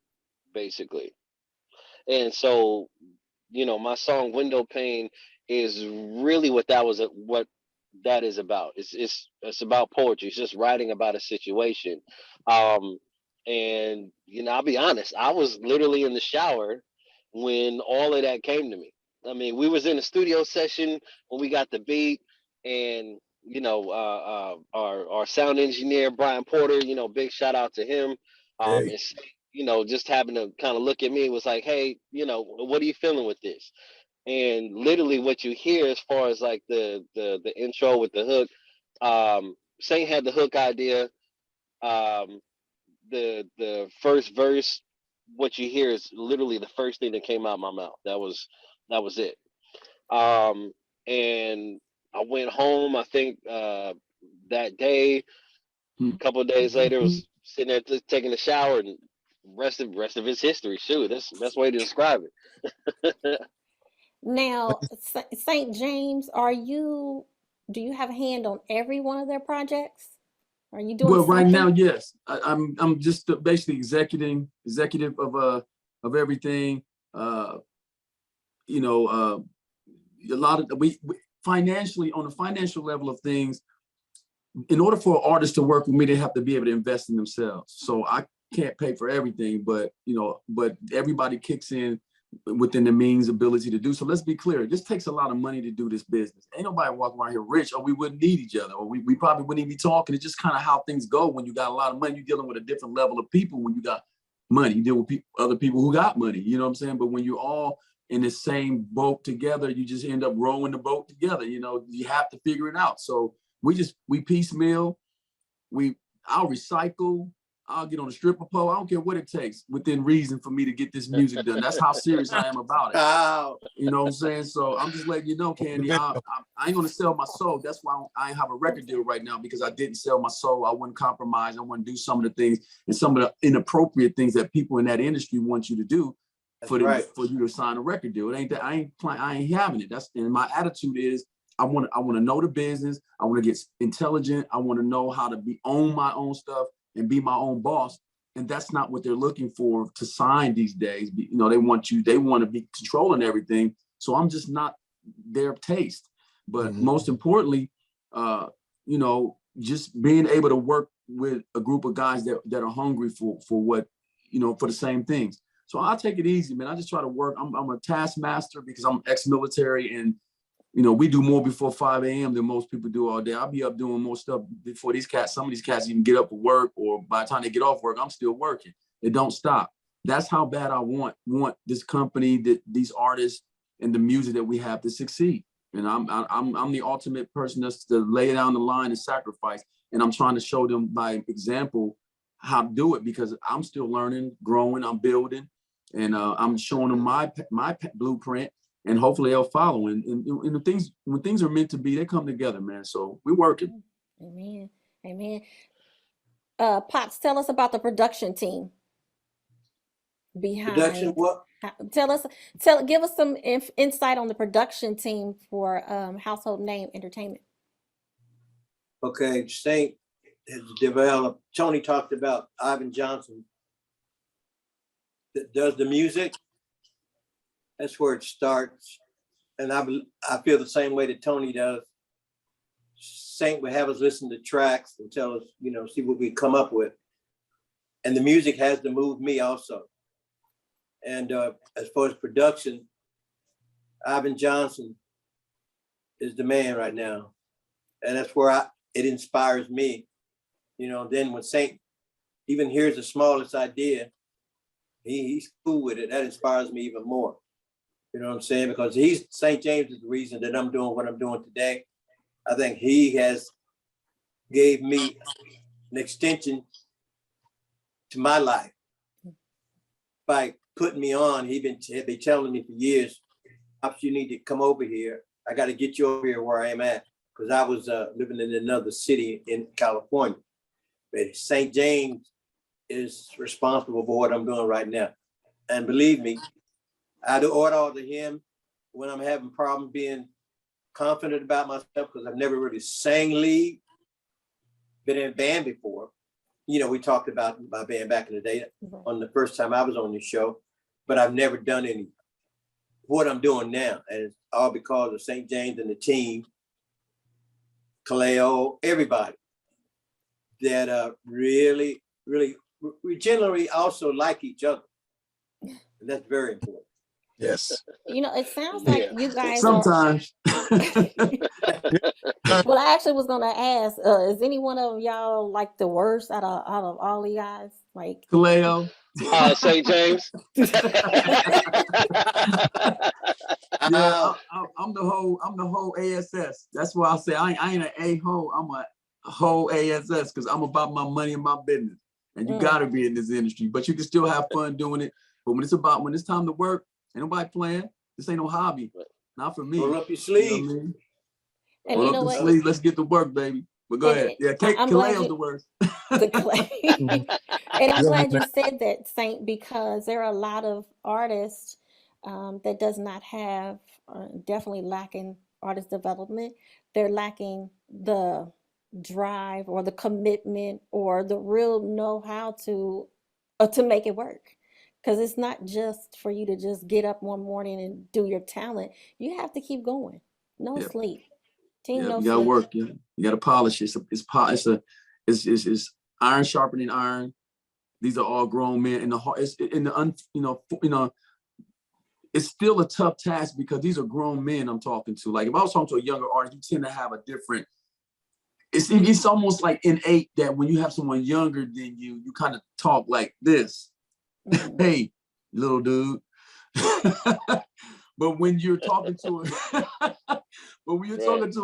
basically. And so, my song Window Pane is really what that is about. It's about poetry. It's just writing about a situation. Um and I'll be honest, I was literally in the shower when all of that came to me. I mean, we was in a studio session when we got the beat, and our sound engineer Brian Porter, big shout out to him. Hey. And just having to kind of look at me was like, hey, what are you feeling with this? And literally what you hear as far as like the intro with the hook, Saint had the hook idea. Um, the first verse, what you hear is literally the first thing that came out of my mouth. That was it. And I went home, I think that day. A couple of days later, was sitting there taking a shower, and rest of his history. Shoot, that's the best way to describe it. Now, St. James, do you have a hand on every one of their projects? Are you doing Well, right something? now, yes, I'm just basically executive of everything. A lot of we financially, on the financial level of things, in order for artists to work with me, they have to be able to invest in themselves. So I can't pay for everything, but everybody kicks in within the means ability to do so. Let's be clear, this takes a lot of money to do this business. Ain't nobody walking around here rich, or we wouldn't need each other, or we probably wouldn't even be talking. It's just kind of how things go when you got a lot of money. You're dealing with a different level of people when you got money. You deal with other people who got money, you know what I'm saying? But when you're all in the same boat together, you just end up rowing the boat together. You have to figure it out. So we piecemeal. I'll recycle. I'll get on the stripper pole. I don't care what it takes within reason for me to get this music done. That's how serious I am about it. Wow. You know what I'm saying? So I'm just letting you know, Candy, I ain't gonna sell my soul. That's why I ain't have a record deal right now, because I didn't sell my soul. I wouldn't compromise. I wouldn't do some of the things and some of the inappropriate things that people in that industry want you to do for you to sign a record deal. It ain't that I ain't having it. And my attitude is I want to know the business. I want to get intelligent. I want to know how to own my own stuff and be my own boss. And that's not what they're looking for to sign these days. They want to be controlling everything. So I'm just not their taste. But most importantly, just being able to work with a group of guys that are hungry for what, for the same things. So I'll take it easy, man. I just try to work. I'm a taskmaster because I'm ex-military, and we do more before 5 a.m. than most people do all day. I'll be up doing more stuff before some of these cats even get up for work, or by the time they get off work, I'm still working. It don't stop. That's how bad I want this company, these artists, and the music that we have to succeed. And I'm the ultimate person that's to lay down the line and sacrifice. And I'm trying to show them by example how to do it, because I'm still learning, growing, I'm building, and I'm showing them my blueprint. And hopefully they'll follow. And when things are meant to be, they come together, man. So we're working. Amen. Amen. Pops, tell us about the production team behind. Production what? Give us some insight on the production team for Household Name Entertainment. Okay, Saint has developed. Tony talked about Ivan Johnson that does the music. That's where it starts. And I feel the same way that Tony does. Saint would have us listen to tracks and tell us, see what we come up with. And the music has to move me also. And as far as production, Ivan Johnson is the man right now. And that's where it inspires me. Then when Saint even hears the smallest idea, he's cool with it. That inspires me even more. You know what I'm saying? Because St. James is the reason that I'm doing what I'm doing today. I think he has gave me an extension to my life by putting me on. He been telling me for years, "Pops, you need to come over here. I got to get you over here where I am at," because I was living in another city in California. But St. James is responsible for what I'm doing right now. And believe me, I do order to him when I'm having problems being confident about myself, because I've never really sang lead, been in a band before. You know, we talked about my band back in the day on the first time I was on your show, but I've never done any what I'm doing now. And it's all because of St. James and the team, Kaleo, everybody that really, really, we generally also like each other. And that's very important. Yes. You know, it sounds like Yeah. you guys Sometimes. well, I actually was gonna ask, is any one of y'all like the worst out of all you guys? Like Kaleo. St. James. Yeah, I'm the whole ASS. That's why I say I ain't an a-hole. I'm a whole ASS because I'm about my money and my business. And you gotta be in this industry, but you can still have fun doing it. But when it's time to work, ain't nobody playing. This ain't no hobby. Not for me. Roll up your You know sleeves. what I mean? and Roll you up know the what? sleeves. Let's get to work, baby. But go And ahead. Yeah, I'm glad Kaleo's you the worst. the clay. Mhm. And I'm Yeah, glad you said that, Saint, because there are a lot of artists that does not have, definitely lacking artist development. They're lacking the drive or the commitment or the real know-how to make it work. Because it's not just for you to just get up one morning and do your talent. You have to keep going. No Yeah. sleep. Team, Yeah, no you gotta sleep. work. Yeah, you gotta polish. It's iron sharpening iron. These are all grown men in the heart. It's in the it's still a tough task because these are grown men I'm talking to. Like if I was talking to a younger artist, you tend to have a different. It's almost like innate that when you have someone younger than you, you kind of talk like this. Mhm. Hey, little dude. But when you're talking to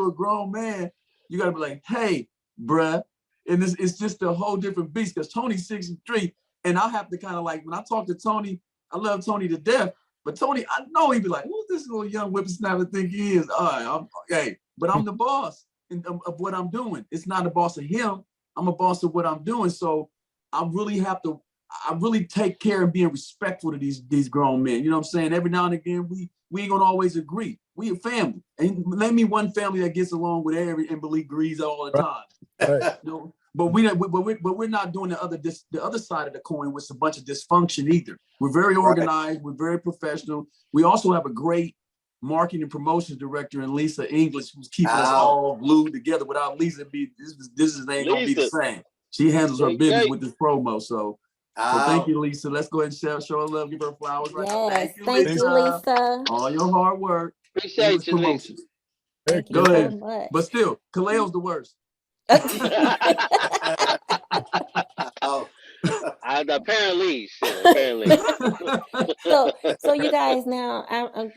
a grown man, you gotta be like, hey, bruh. And it's just a whole different beast because Tony's 63. And I have to kind of like, when I talk to Tony, I love Tony to death. But Tony, I know he'd be like, who's this little young whippersnapper think he is? All right, but I'm the boss of what I'm doing. It's not a boss of him. I'm a boss of what I'm doing. So I really take care of being respectful to these grown men. You know what I'm saying? Every now and again, we ain't gonna always agree. We a family. And name me one family that gets along with every and agrees all the time. right. You know? But we're not doing the other side of the coin, with a bunch of dysfunction either. We're very organized. We're very professional. We also have a great marketing and promotions director in Lisa English, who's keeping us all glued together. Without Lisa, this ain't gonna be the Lisa. same. She handles her Hey, business hey. with this promo. So thank you, Lisa. Let's go ahead and show her love, give her flowers right now. Yes, Thank you, thank you, Lisa. Lisa. All your hard work. Appreciate English you, Lisa. promotions. Thank you Go so ahead. much. But still, Kaleo's the worst. Oh, Apparently, shit, apparently. So you guys now, a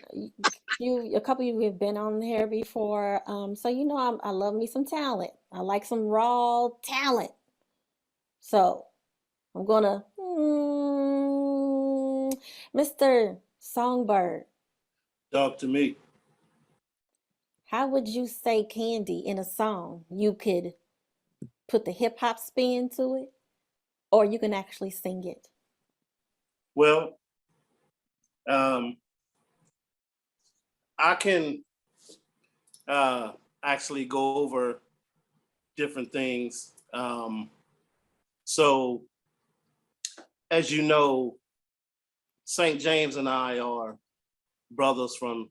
couple of you have been on here before. So you know I love me some talent. I like some raw talent. So I'm gonna, Mr. Songbird, Talk to me. how would you say Candy in a song? You could put the hip hop spin to it, or you can actually sing it. Well, I can actually go over different things. So, as you know, St. James and I are brothers from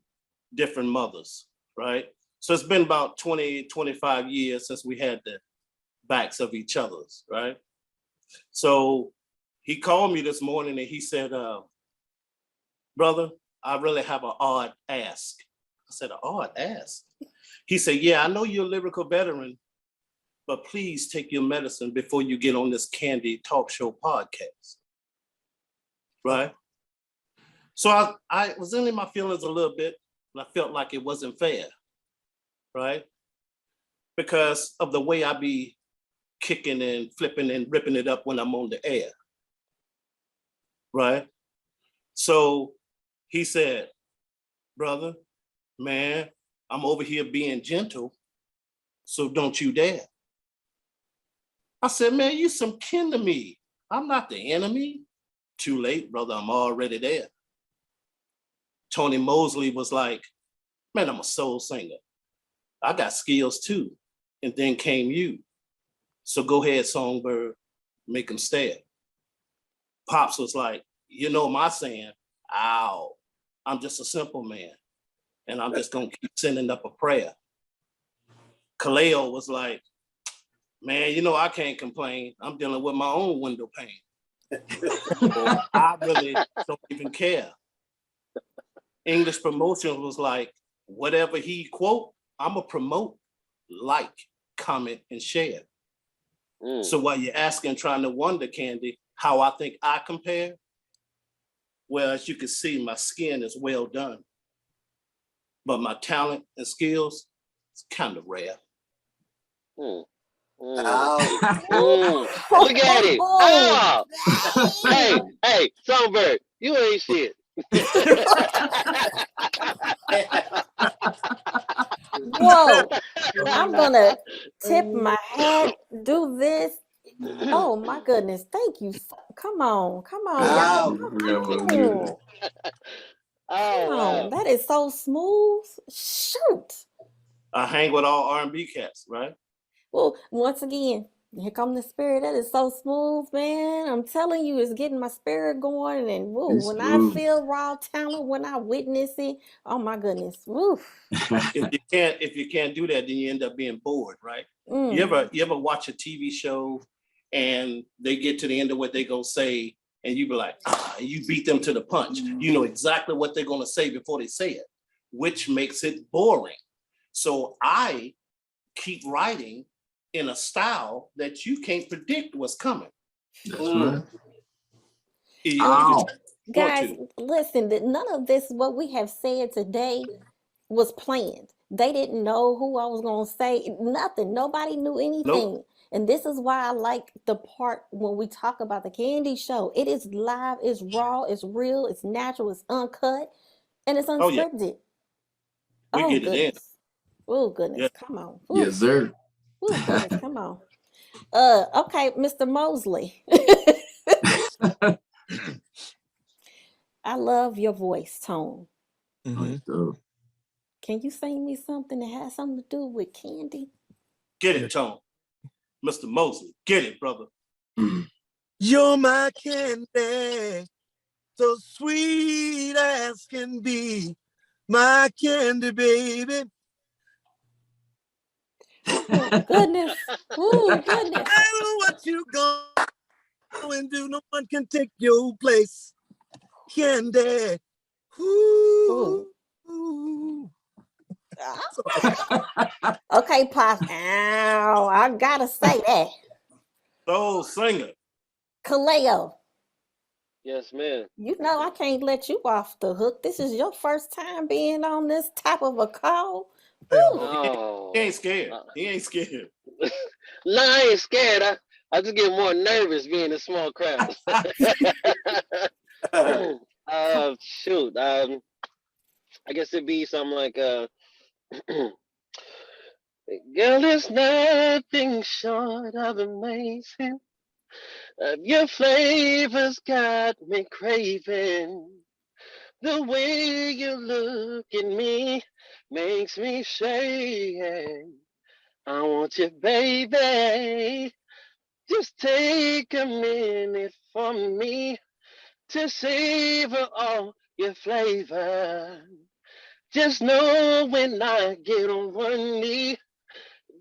different mothers, right? So it's been about 20, 25 years since we had the backs of each other's, right? So he called me this morning and he said, brother, I really have an odd ask. I said, an odd ask? He said, yeah, I know you're a lyrical veteran, but please take your medicine before you get on this Candy Talk Show podcast, right? So I was in my feelings a little bit, and I felt like it wasn't fair, right? Because of the way I be kicking and flipping and ripping it up when I'm on the air, right? So he said, brother, man, I'm over here being gentle, so don't you dare. I said, man, you some kin to me. I'm not the enemy. Too late, brother, I'm already there. Tony Mosley was like, man, I'm a soul singer. I got skills too. And then came you. So go ahead, Songbird, make them stare. Pops was like, you know my saying, ow, I'm just a simple man. And I'm just gonna keep sending up a prayer. Kaleo was like, man, you know I can't complain. I'm dealing with my own window pane. I really don't even care. English Promotion was like, whatever he quote, I'ma promote, like, comment, and share. So while you're asking, trying to wonder, Candy, how I think I compare, well, as you can see, my skin is well done. But my talent and skills, it's kind of rare. Ow. Look at it. Oh, hey, Songbird, you ain't shit. Whoa. I'm gonna tip my hat, do this. Oh my goodness. Thank you. Come on. Ow. Y'all. Come Oh, wow. on. That is so smooth. Shoot. I hang with all R&B cats, right? Well, once again, here come the spirit. That is so smooth, man. I'm telling you, it's getting my spirit going. And woo, It's when smooth. I feel raw talent, when I witness it, oh my goodness. Woo. If you can't do that, then you end up being bored, right? You ever watch a TV show and they get to the end of what they're gonna say, and you be like, you beat them to the punch. You know exactly what they're gonna say before they say it, which makes it boring. So I keep writing in a style that you can't predict what's coming. That's right. You Ow. Guys, listen, none of this, what we have said today, was planned. They didn't know who I was going to say. Nothing. Nobody knew anything. Nope. And this is why I like the part when we talk about the Candy Show. It is live, it's raw, it's real, it's natural, it's uncut, and it's Oh, yeah. unscripted. We Oh, get it in. goodness. Oh, goodness. Yeah. Come on. Ooh. Yes, sir. Oh, goodness. Come on. Okay, Mr. Mosley. I love your voice tone. Mhm. So, Can you sing me something that has something to do with candy? Get it, Tone. Mr. Mosley, get it, brother. You're my candy, so sweet as can be, my candy baby. Oh, goodness. Oh, goodness. I don't know what you go and do. No one can take your place, candy. Ooh. Ooh. Okay, Pops. Ow, I gotta say that. Soul singer. Kaleo, Yes, man. you know I can't let you off the hook. This is your first time being on this type of a call. Woo. Oh, He ain't scared. He ain't scared. no, I ain't scared. I just get more nervous being in small crowds. Shoot. I guess it'd be something like girl, there's nothing short of amazing. Your flavors got me craving. The way you look at me makes me say, I want you, baby. Just take a minute for me to savor all your flavor. Just know when I get on one knee,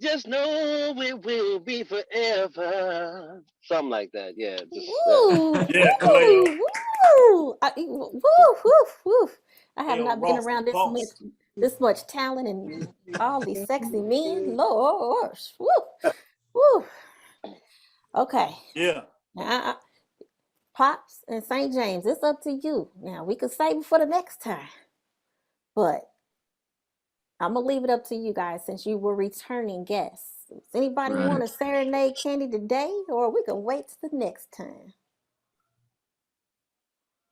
just know it will be forever. Something like that, yeah. Just Woo. Yeah, Kaleo. Woo. Woo. I have Kaleo not been Ross, around boss. this much talent and all these sexy men. Lord. Woo. Woo. Okay. Yeah. Now, Pops and St. James, it's up to you. Now, we could save it for the next time, but I'm going to leave it up to you guys since you were returning guests. Does anybody Right. want to serenade Candy today, or we can wait till the next time?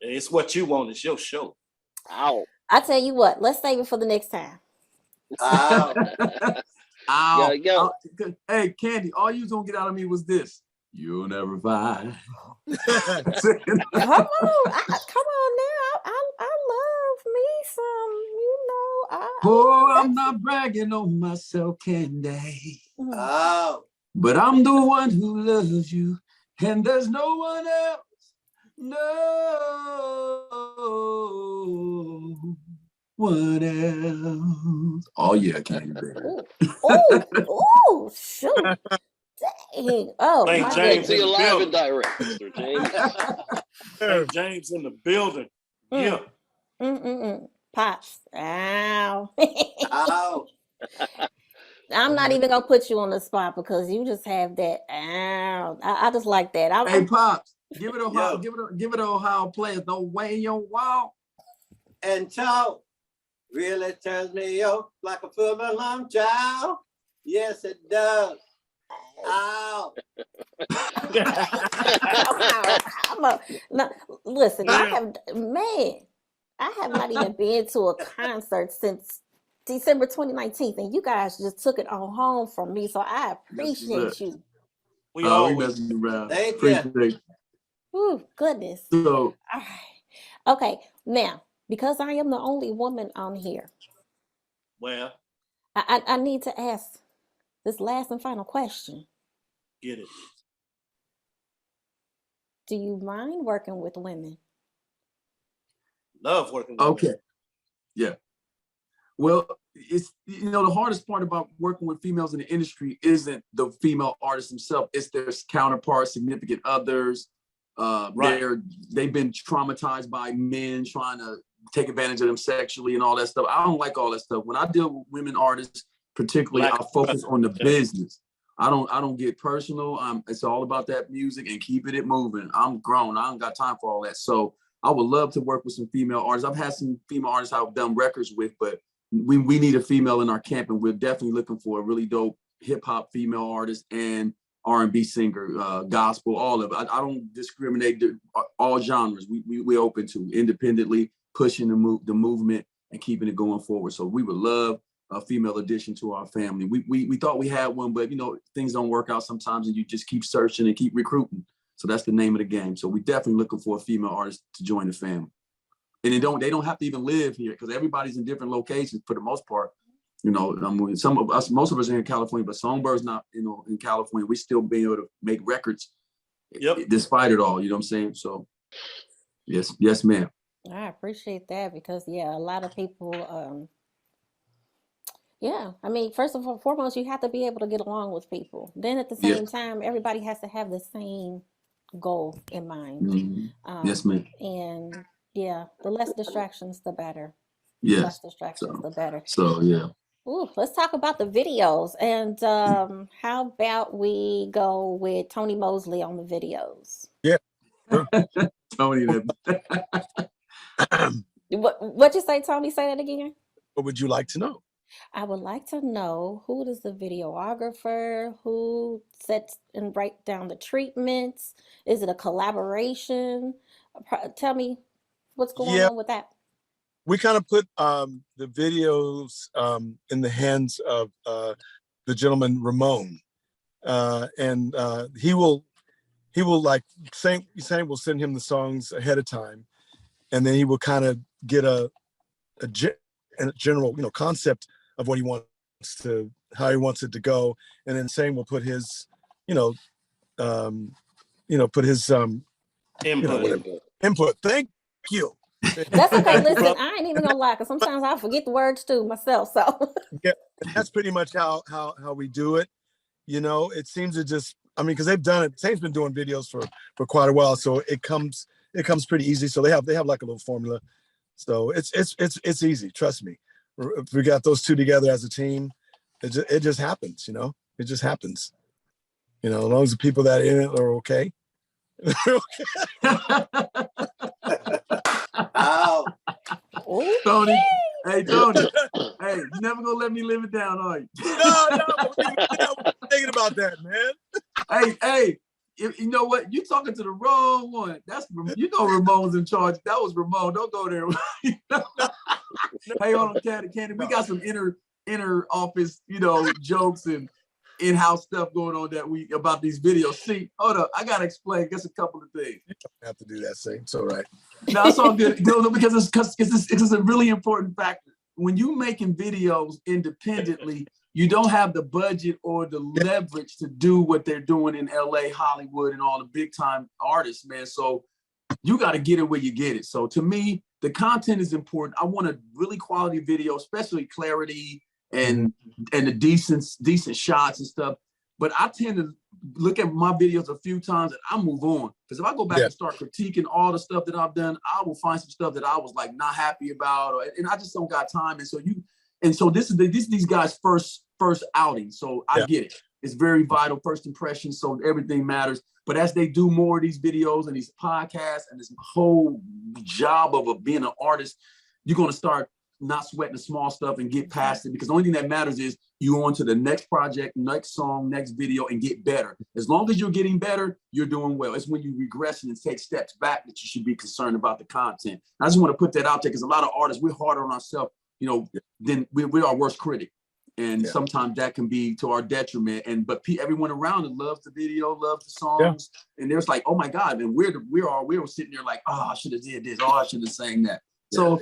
It's what you want. It's your show. Ow. I tell you what, let's save it for the next time. Ow. Ow. Gotta go. Hey, Candy, all you was gonna get out of me was this. You'll never find. Come on, come on now. I love me some, Oh, I'm not bragging on myself, Candy. Ow. But I'm the one who loves you, and there's no one else. No one else. Oh yeah, Candy baby. Oh, shoot. Dang. Oh, Thank my James. goodness. See you live building. and direct, Mr. James. Hey, James in the building. Yeah. Pops. Ow. Ow. I'm not even gonna put you on the spot because you just have that. Ow. I just like that. Hey, Pops, give it Ohio, Yo. give it Ohio players. No way in your wall. And talk really turns me up like a full alarm child. Yes, it does. Ow. No, listen, I have not even been to a concert since December 2019, and you guys just took it on home from me. So I appreciate you. We We always messing around. Thank you. Appreciate Ooh, goodness. So All right. Okay, now because I am the only woman on here, well, I need to ask this last and final question. get it. Do you mind working with women? Love working with okay. women. Yeah. Well, it's the hardest part about working with females in the industry isn't the female artists themselves, it's their counterparts, significant others. Right. They've been traumatized by men trying to take advantage of them sexually and all that stuff. I don't like all that stuff. When I deal with women artists, particularly, Black I focus on the okay. business. I don't get personal. It's all about that music and keeping it moving. I'm grown. I don't got time for all that. So I would love to work with some female artists. I've had some female artists I've done records with, but we need a female in our camp, and we're definitely looking for a really dope hip hop female artist and R&B singer, gospel, all of it. I don't discriminate. All genres we're open to, independently pushing the movement and keeping it going forward. So we would love a female addition to our family. We thought we had one, but things don't work out sometimes, and you just keep searching and keep recruiting. So that's the name of the game. So we're definitely looking for a female artist to join the family. And they don't have to even live here because everybody's in different locations for the most part. Most of us are in California, but Songbird's not, in California. We still being able to make records despite it all. You know what I'm saying? So yes, ma'am. I appreciate that because a lot of people, I mean, first of all, foremost, you have to be able to get along with people. Then at the same time, everybody has to have the same goal in mind. Mm-hmm. Yes, ma'am. And the less distractions, the better. Yes. Less distractions, the better. So yeah. Ooh, let's talk about the videos. And how about we go with Tony Mosley on the videos? Yeah. Tony. What'd you say, Tony? Say that again. What would you like to know? I would like to know who is the videographer, who sets and write down the treatments. Is it a collaboration? Tell me what's going on with that. We kind of put the videos in the hands of the gentleman Ramon, and he will like saying we'll send him the songs ahead of time, and then he will kind of get a general concept of what he wants to, how he wants it to go, and then Sang will put his put his input. Thank you. That's okay. Listen, I ain't even gonna lie, because sometimes I forget the words too myself. So that's pretty much how we do it. It seems to just, because they've done it. Sang's been doing videos for quite a while, so it comes pretty easy. So they have like a little formula. So it's easy. Trust me. If we got those two together as a team, it just happens. It just happens. As long as the people that are in it are okay. Ow. Tony. Hey, Tony. Hey, you never gonna let me live it down, are you? No, I'm thinking about that, man. Hey, You know what? You talking to the wrong one. That's Ramon's in charge. That was Ramon. Don't go there. Hey, hold on, Candy. We got some inner office, jokes and in-house stuff going on that we about these videos. See, hold up, I gotta explain just a couple of things. You don't have to do that, Saint. It's all right. No, it's all good. No, because it's a really important factor. When you making videos independently, you don't have the budget or the leverage to do what they're doing in LA, Hollywood, and all the big time artists, man. So you got to get it where you get it. So to me, the content is important. I want a really quality video, especially clarity and the decent shots and stuff. But I tend to look at my videos a few times and I move on. Because if I go back and start critiquing all the stuff that I've done, I will find some stuff that I was like not happy about, and I just don't got time. And so this is these guys' first outing. So I get it. It's very vital, first impression. So everything matters. But as they do more of these videos and these podcasts and this whole job of being an artist, you're going to start not sweating the small stuff and get past it, because the only thing that matters is you on to the next project, next song, next video, and get better. As long as you're getting better, you're doing well. It's when you regress and take steps back that you should be concerned about the content. I just want to put that out there because a lot of artists, we're harder on ourselves, than we're our worst critic. And sometimes that can be to our detriment. But everyone around it loves the video, loves the songs. And there's like, oh my God, and we were sitting there like, oh, I should have did this. Oh, I should have sang that. So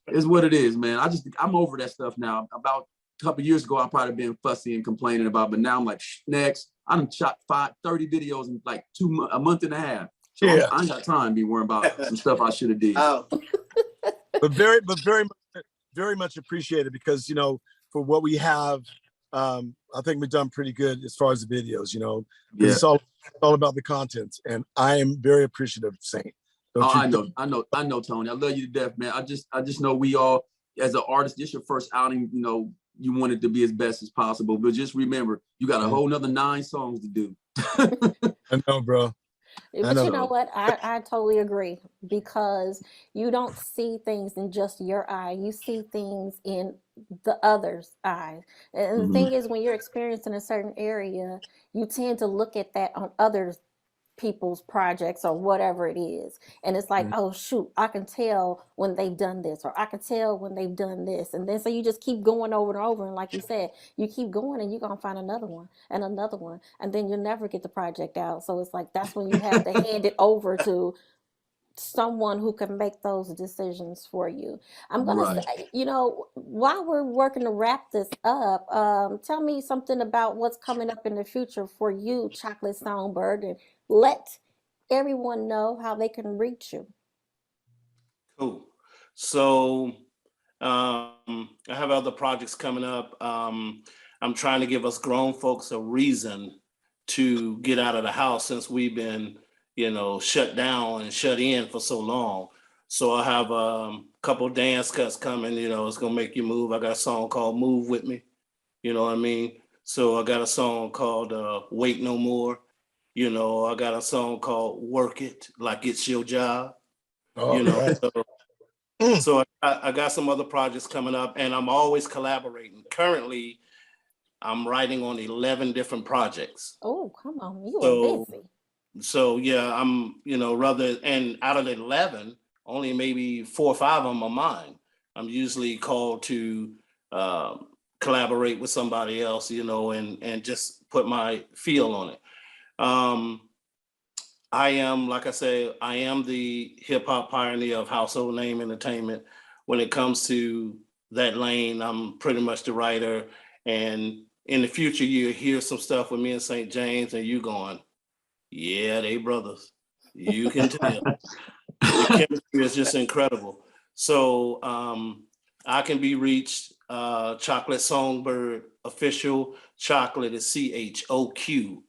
it's what it is, man. I'm over that stuff now. About a couple of years ago, I probably been fussy and complaining about, but now I'm like, next. I done shot 30 videos in like a month and a half. So I ain't got time to be worrying about some stuff I should have did. Oh. But very much appreciated, because for what we have, I think we've done pretty good as far as the videos. It's all about the content, and I am very appreciative, Saint. I know, Tony. I love you to death, man. I just know we all, as an artist, this your first outing. You want it to be as best as possible, but just remember, you got a whole nother 9 songs to do. I know, bro. But you know what? I totally agree, because you don't see things in just your eye. You see things in the other's eyes. And the thing is, when you're experiencing a certain area, you tend to look at that on other people's projects or whatever it is. And it's like, oh, shoot, I can tell when they've done this, or I can tell when they've done this. And then so you just keep going over and over. And like you said, you keep going and you're going to find another one and another one. And then you'll never get the project out. So it's like, that's when you have to hand it over to someone who can make those decisions for you. I'm gonna say, while we're working to wrap this up, tell me something about what's coming up in the future for you, Chocolate Songbird, and let everyone know how they can reach you. Cool. So I have other projects coming up. I'm trying to give us grown folks a reason to get out of the house, since we've been shut down and shut in for so long. So I have a couple dance cuts coming, it's gonna make you move. I got a song called Move With Me, you know what I mean? So I got a song called Wait No More. I got a song called Work It Like It's Your Job. So I got some other projects coming up, and I'm always collaborating. Currently, I'm writing on 11 different projects. Oh, come on, you are busy. So yeah, I'm, and out of the 11, only maybe 4 or 5 of them are mine. I'm usually called to collaborate with somebody else, and just put my feel on it. I am, like I say, I am the hip hop pioneer of Household Name Entertainment. When it comes to that lane, I'm pretty much the writer. And in the future, you'll hear some stuff with me and St. James, and you going, yeah, they brothers. You can tell. The chemistry is just incredible. So I can be reached, Chocolate Songbird Official. Chocolate is CHOQLIT.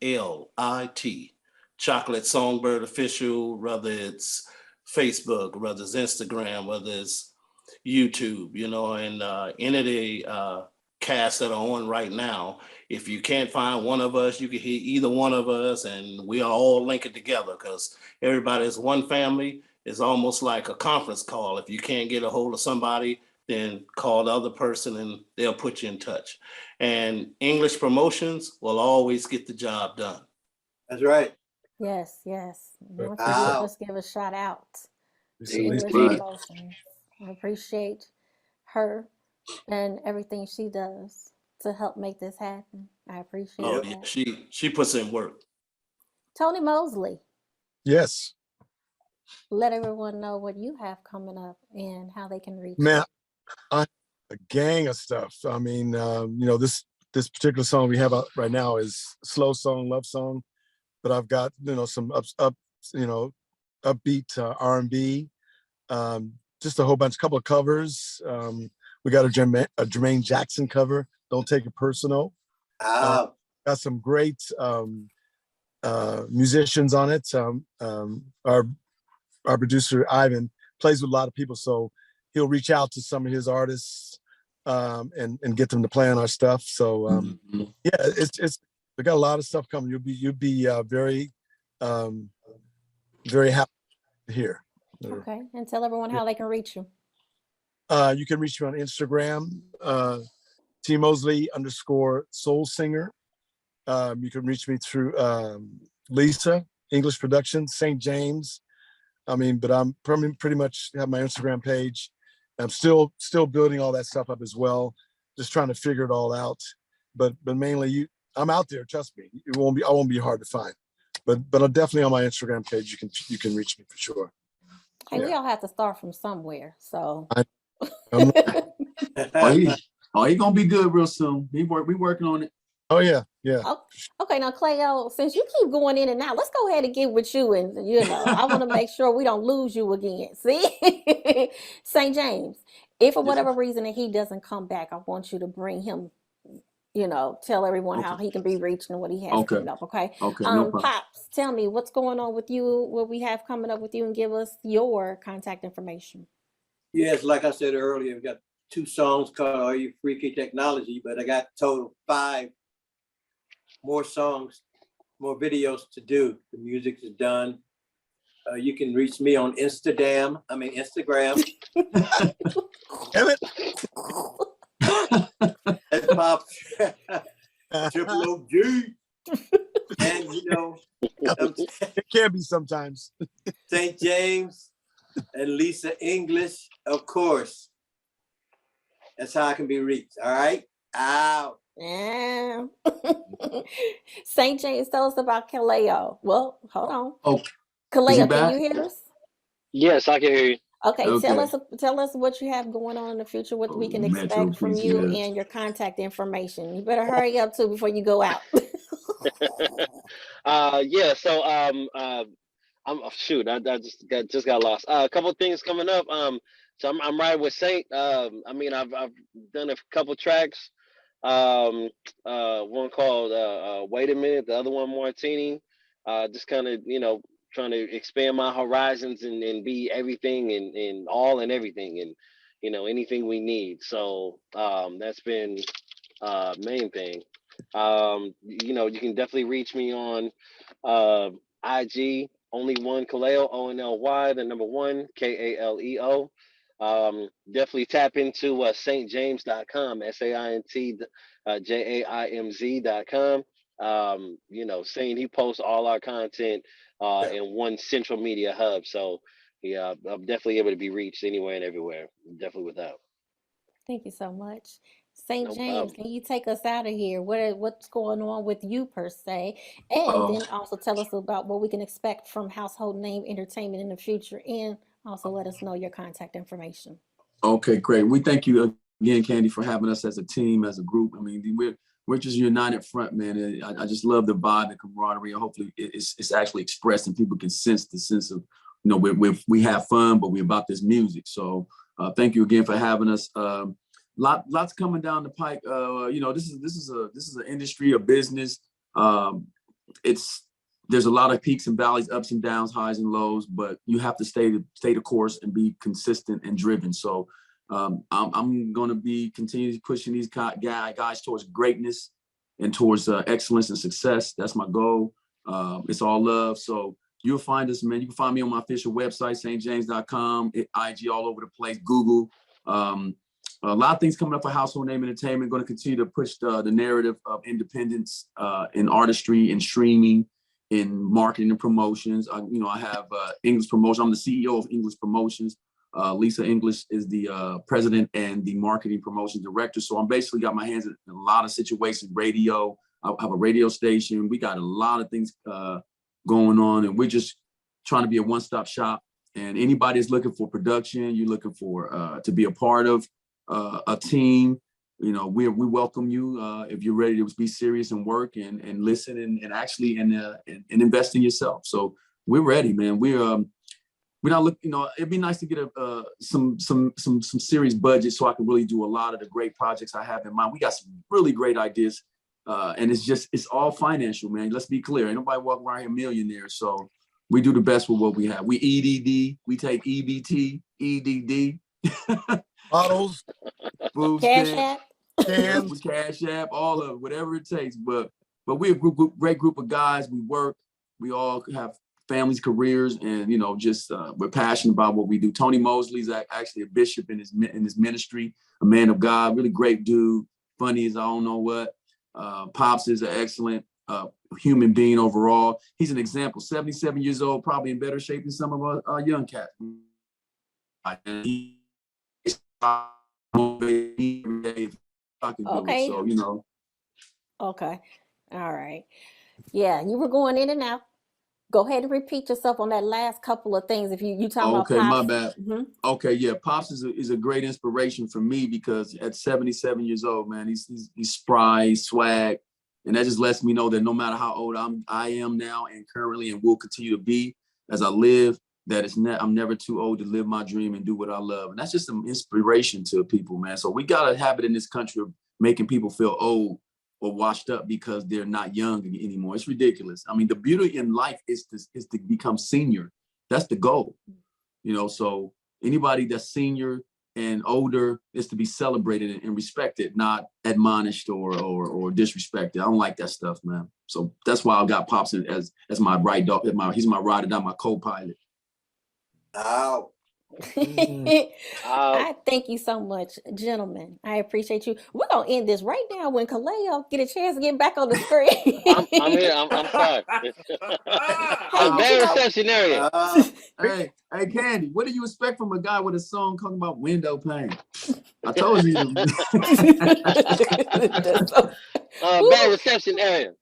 Chocolate Songbird Official, whether it's Facebook, whether it's Instagram, whether it's YouTube, and any of the casts that are on right now. If you can't find one of us, you can hear either one of us, and we are all linked together, because everybody is one family. It's almost like a conference call. If you can't get a hold of somebody, then call the other person and they'll put you in touch. And English promotions will always get the job done. That's right. Yes, yes. But Once again, Wow. just give a shout out to recently, English Right. Promotions. I appreciate her and everything she does to help make this happen. I appreciate Oh Yep. yeah, that. she puts in work. Tony Mosley, yes, let everyone know what you have coming up and how they can reach man, you. I a gang of stuff. I mean, this particular song we have out right now is slow song, love song, but I've got some upbeat R&B, just a whole bunch, couple of covers. We got a Jermaine Jackson cover, "Don't Take It Personal." Wow. Got some great musicians on it. Our producer Ivan plays with a lot of people, so he'll reach out to some of his artists and get them to play on our stuff. So Mhm. yeah, it's we got a lot of stuff coming. You'll be very very happy to hear. Okay. And tell everyone how they can reach you. You can reach me on Instagram, T_Mosley_soul singer. You can reach me through Lisa English Productions, St. James. I mean, but I'm pretty much have my Instagram page. I'm still building all that stuff up as well, just trying to figure it all out. But mainly, I'm out there. Trust me, I won't be hard to find. But I'm definitely on my Instagram page. You can reach me for sure. Hey, we Yeah. all have to start from somewhere. So I'm, He gonna be good real soon. We working on it. oh yeah, yeah. Oh, okay, now Cleo, since you keep going in and out, let's go ahead and get with you. And I want to make sure we don't lose you again. See, St. James, if for Yes, whatever reason that he doesn't come back, I want you to bring him. Tell everyone how Okay. he can be reached and what he has Okay. coming up. Okay. Okay, no problem. Pops, tell me what's going on with you, what we have coming up with you, and give us your contact information. Yes, like I said earlier, we got 2 songs called Are You Freaky Technology, but I got total 5 more songs, more videos to do. The music is done. You can reach me on Instagram. Damn it. That's Pop Triple OG. And It can be sometimes. St. James and Lisa English, of course. That's how I can be reached. All right. Out. Yeah. St. James, tell us about Kaleo. Well, hold on. Oh, is he Kaleo, can back? you hear us? Yes, I can hear you. Okay, tell Okay. us what you have going on in the future, what we can Metro expect from you PCS. and your contact information. You better hurry up too before you go out. Yeah. So shoot, I just got lost. A couple things coming up. So I'm riding with Saint. I mean, I've done a couple tracks. One called Wait a Minute, the other one Martini. Just kind of trying to expand my horizons and be everything and all and everything and anything we need. So that's been main thing. You can definitely reach me on IG, only one Kaleo, ONLY, the number 1 KALEO. Definitely tap into stjames.com, SAINT, JAIMZ.com. Saying he posts all our content in one central media hub. So yeah, I'm definitely able to be reached anywhere and everywhere. Definitely without. Thank you so much. St. No James, problem. can you take us out of here? What's going on with you per se? And Oh, then also tell us about what we can expect from Household Name Entertainment in the future, and also let us know your contact information. okay, great. We thank you again, Candy, for having us as a team, as a group. I mean, we're just a united front, man. I just love the vibe, the camaraderie, and hopefully it's actually expressed and people can sense the sense of, we have fun, but we're about this music. So thank you again for having us. Lots coming down the pike. This is an industry, a business. There's a lot of peaks and valleys, ups and downs, highs and lows, but you have to stay the course and be consistent and driven. So I'm going to be continuing pushing these guys towards greatness and towards excellence and success. That's my goal. It's all love. So you'll find us, man. You can find me on my official website, stjames.com, IG all over the place, Google. A lot of things coming up for Household Name Entertainment. Going to continue to push the narrative of independence in artistry and streaming in marketing and promotions. I have English Promotion. I'm the CEO of English Promotions. Lisa English is the president and the marketing promotion director. So I'm basically got my hands in a lot of situations, radio. I have a radio station. We got a lot of things going on, and we're just trying to be a one-stop shop. And anybody that's looking for production, you're looking for to be a part of a team, we welcome you if you're ready to be serious and work and listen and actually invest in yourself. So we're ready, man. We're not looking. It'd be nice to get some serious budget so I can really do a lot of the great projects I have in mind. We got some really great ideas, and it's all financial, man. Let's be clear. Ain't nobody walking around here millionaires. So we do the best with what we have. We EDD. We take EBT, EDD. Bottles, Food Cash stamps, App. cans. Cash App, all of it, whatever it takes. But we're a great group of guys. We work. We all have families, careers, and we're passionate about what we do. Tony Mosley's actually a bishop in his ministry, a man of God, really great dude, funny as I don't know what. Pops is an excellent human being overall. He's an example. 77 years old, probably in better shape than some of our young cats. Okay. So Okay. All right. Yeah, you were going in and out. Go ahead and repeat yourself on that last couple of things. If you talking about Okay, my Pops. bad. Mhm. Okay, yeah, Pops is a great inspiration for me because at 77 years old, man, he's spry, swag, and that just lets me know that no matter how old I am now and currently and will continue to be as I live, that I'm never too old to live my dream and do what I love, and that's just some inspiration to people, man. So we got a habit in this country of making people feel old or washed up because they're not young anymore. It's ridiculous. I mean, the beauty in life is to become senior. That's the goal, so anybody that's senior and older is to be celebrated and respected, not admonished or disrespected. I don't like that stuff, man. So that's why I got Pops as my right dog. He's my ride or die, my co-pilot. Ow. I thank you so much, gentlemen. I appreciate you. We're gonna end this right now when Kaleo get a chance to get back on the screen. I'm here. I'm sorry. Hey, Bad reception area. Hey, Candy, what do you expect from a guy with a song talking about window pane? I told you. Bad reception area.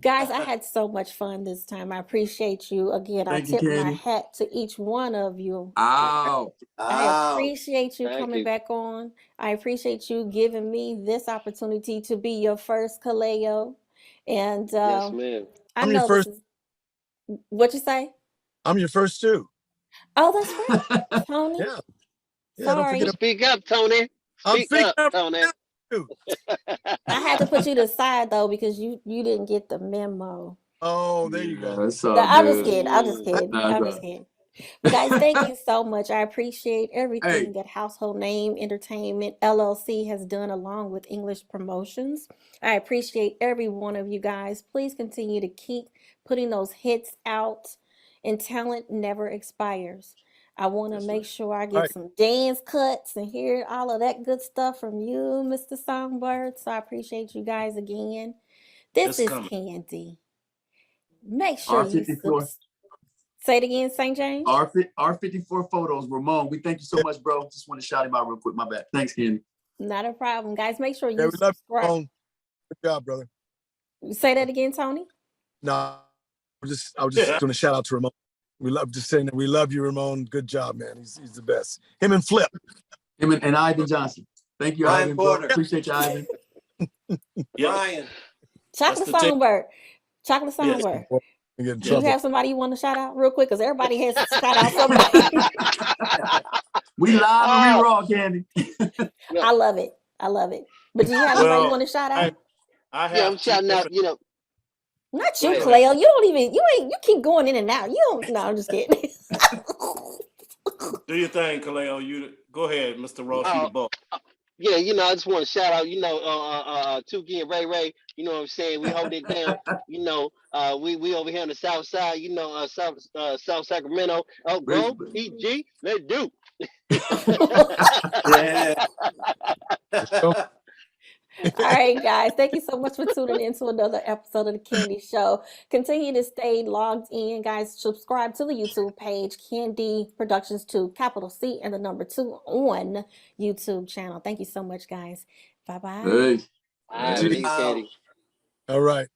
Guys, I had so much fun this time. I appreciate you. Again, Thank I you, tip my Candy. hat to each one of you. Ow. I appreciate you Thank coming you. back on. I appreciate you giving me this opportunity to be your first Kaleo. And Yes, ma'am. I I'm your know first. this is what you say? I'm your first too. Oh, that's right, Tony. Yeah. Yeah, don't Sorry. forget. Speak up, Tony. I'm Speak up, speaking up Tony. too. I had to put you to the side though because you didn't get the memo. Oh, there you go. It's all No, I'm just good. kidding. I'm just Mm. kidding. Nah, I'm it's just all kidding. But guys, thank you so much. I appreciate everything Hey. that Household Name Entertainment LLC has done along with English Promotions. I appreciate every one of you guys. Please continue to keep putting those hits out, and talent never expires. I want to That's make right. sure I get Right. some dance cuts and hear all of that good stuff from you, Mr. Songbird. So I appreciate you guys again. This It's is coming. Candy. Make sure you R54. say it again, St. James. R54 photos. Ramon, we thank you so much, bro. Just want to shout him out real quick. My bad. Thanks, Candy. Not a problem, guys. Make sure Yeah, you we love you, subscribe. Ramon. Good job, brother. Say that again, Tony. No, I was just doing a shout out to Ramon. We love just saying that we love you, Ramon. Good job, man. He's the best. Him and Flip. Him and Ivan Johnson. Thank you, Ryan Ivan. Bro. Porter. Appreciate you, Ivan. Yeah. Ryan. Chocolate the tip. Songbird. Chocolate Yes. Songbird. We get in Do you trouble. have somebody you want to shout out real quick? Because everybody has to shout out somebody. We live and we raw, Candy. I love it. I love it. But do you have somebody you Well, want to shout out? I have Yeah, I'm two shouting out. different- Not you, Go ahead. Cleo. You don't even. You keep going in and out. You don't. No, I'm just kidding. Do your thing, Kaleo. You go ahead, Mr. Ross. You the boss. Yeah, I just want to shout out, Tukey and Ray. You know what I'm saying? We hold it down. We over here on the south side. South Sacramento. Oh, bro, PG, let's do. Yeah. All right, guys. Thank you so much for tuning in to another episode of the Candy Show. Continue to stay logged in, guys. Subscribe to the YouTube page, Candy Productions 2, capital C and the number 2 on YouTube channel. Thank you so much, guys. Bye bye. Hey. All right, Hey. peace, Candy. All right.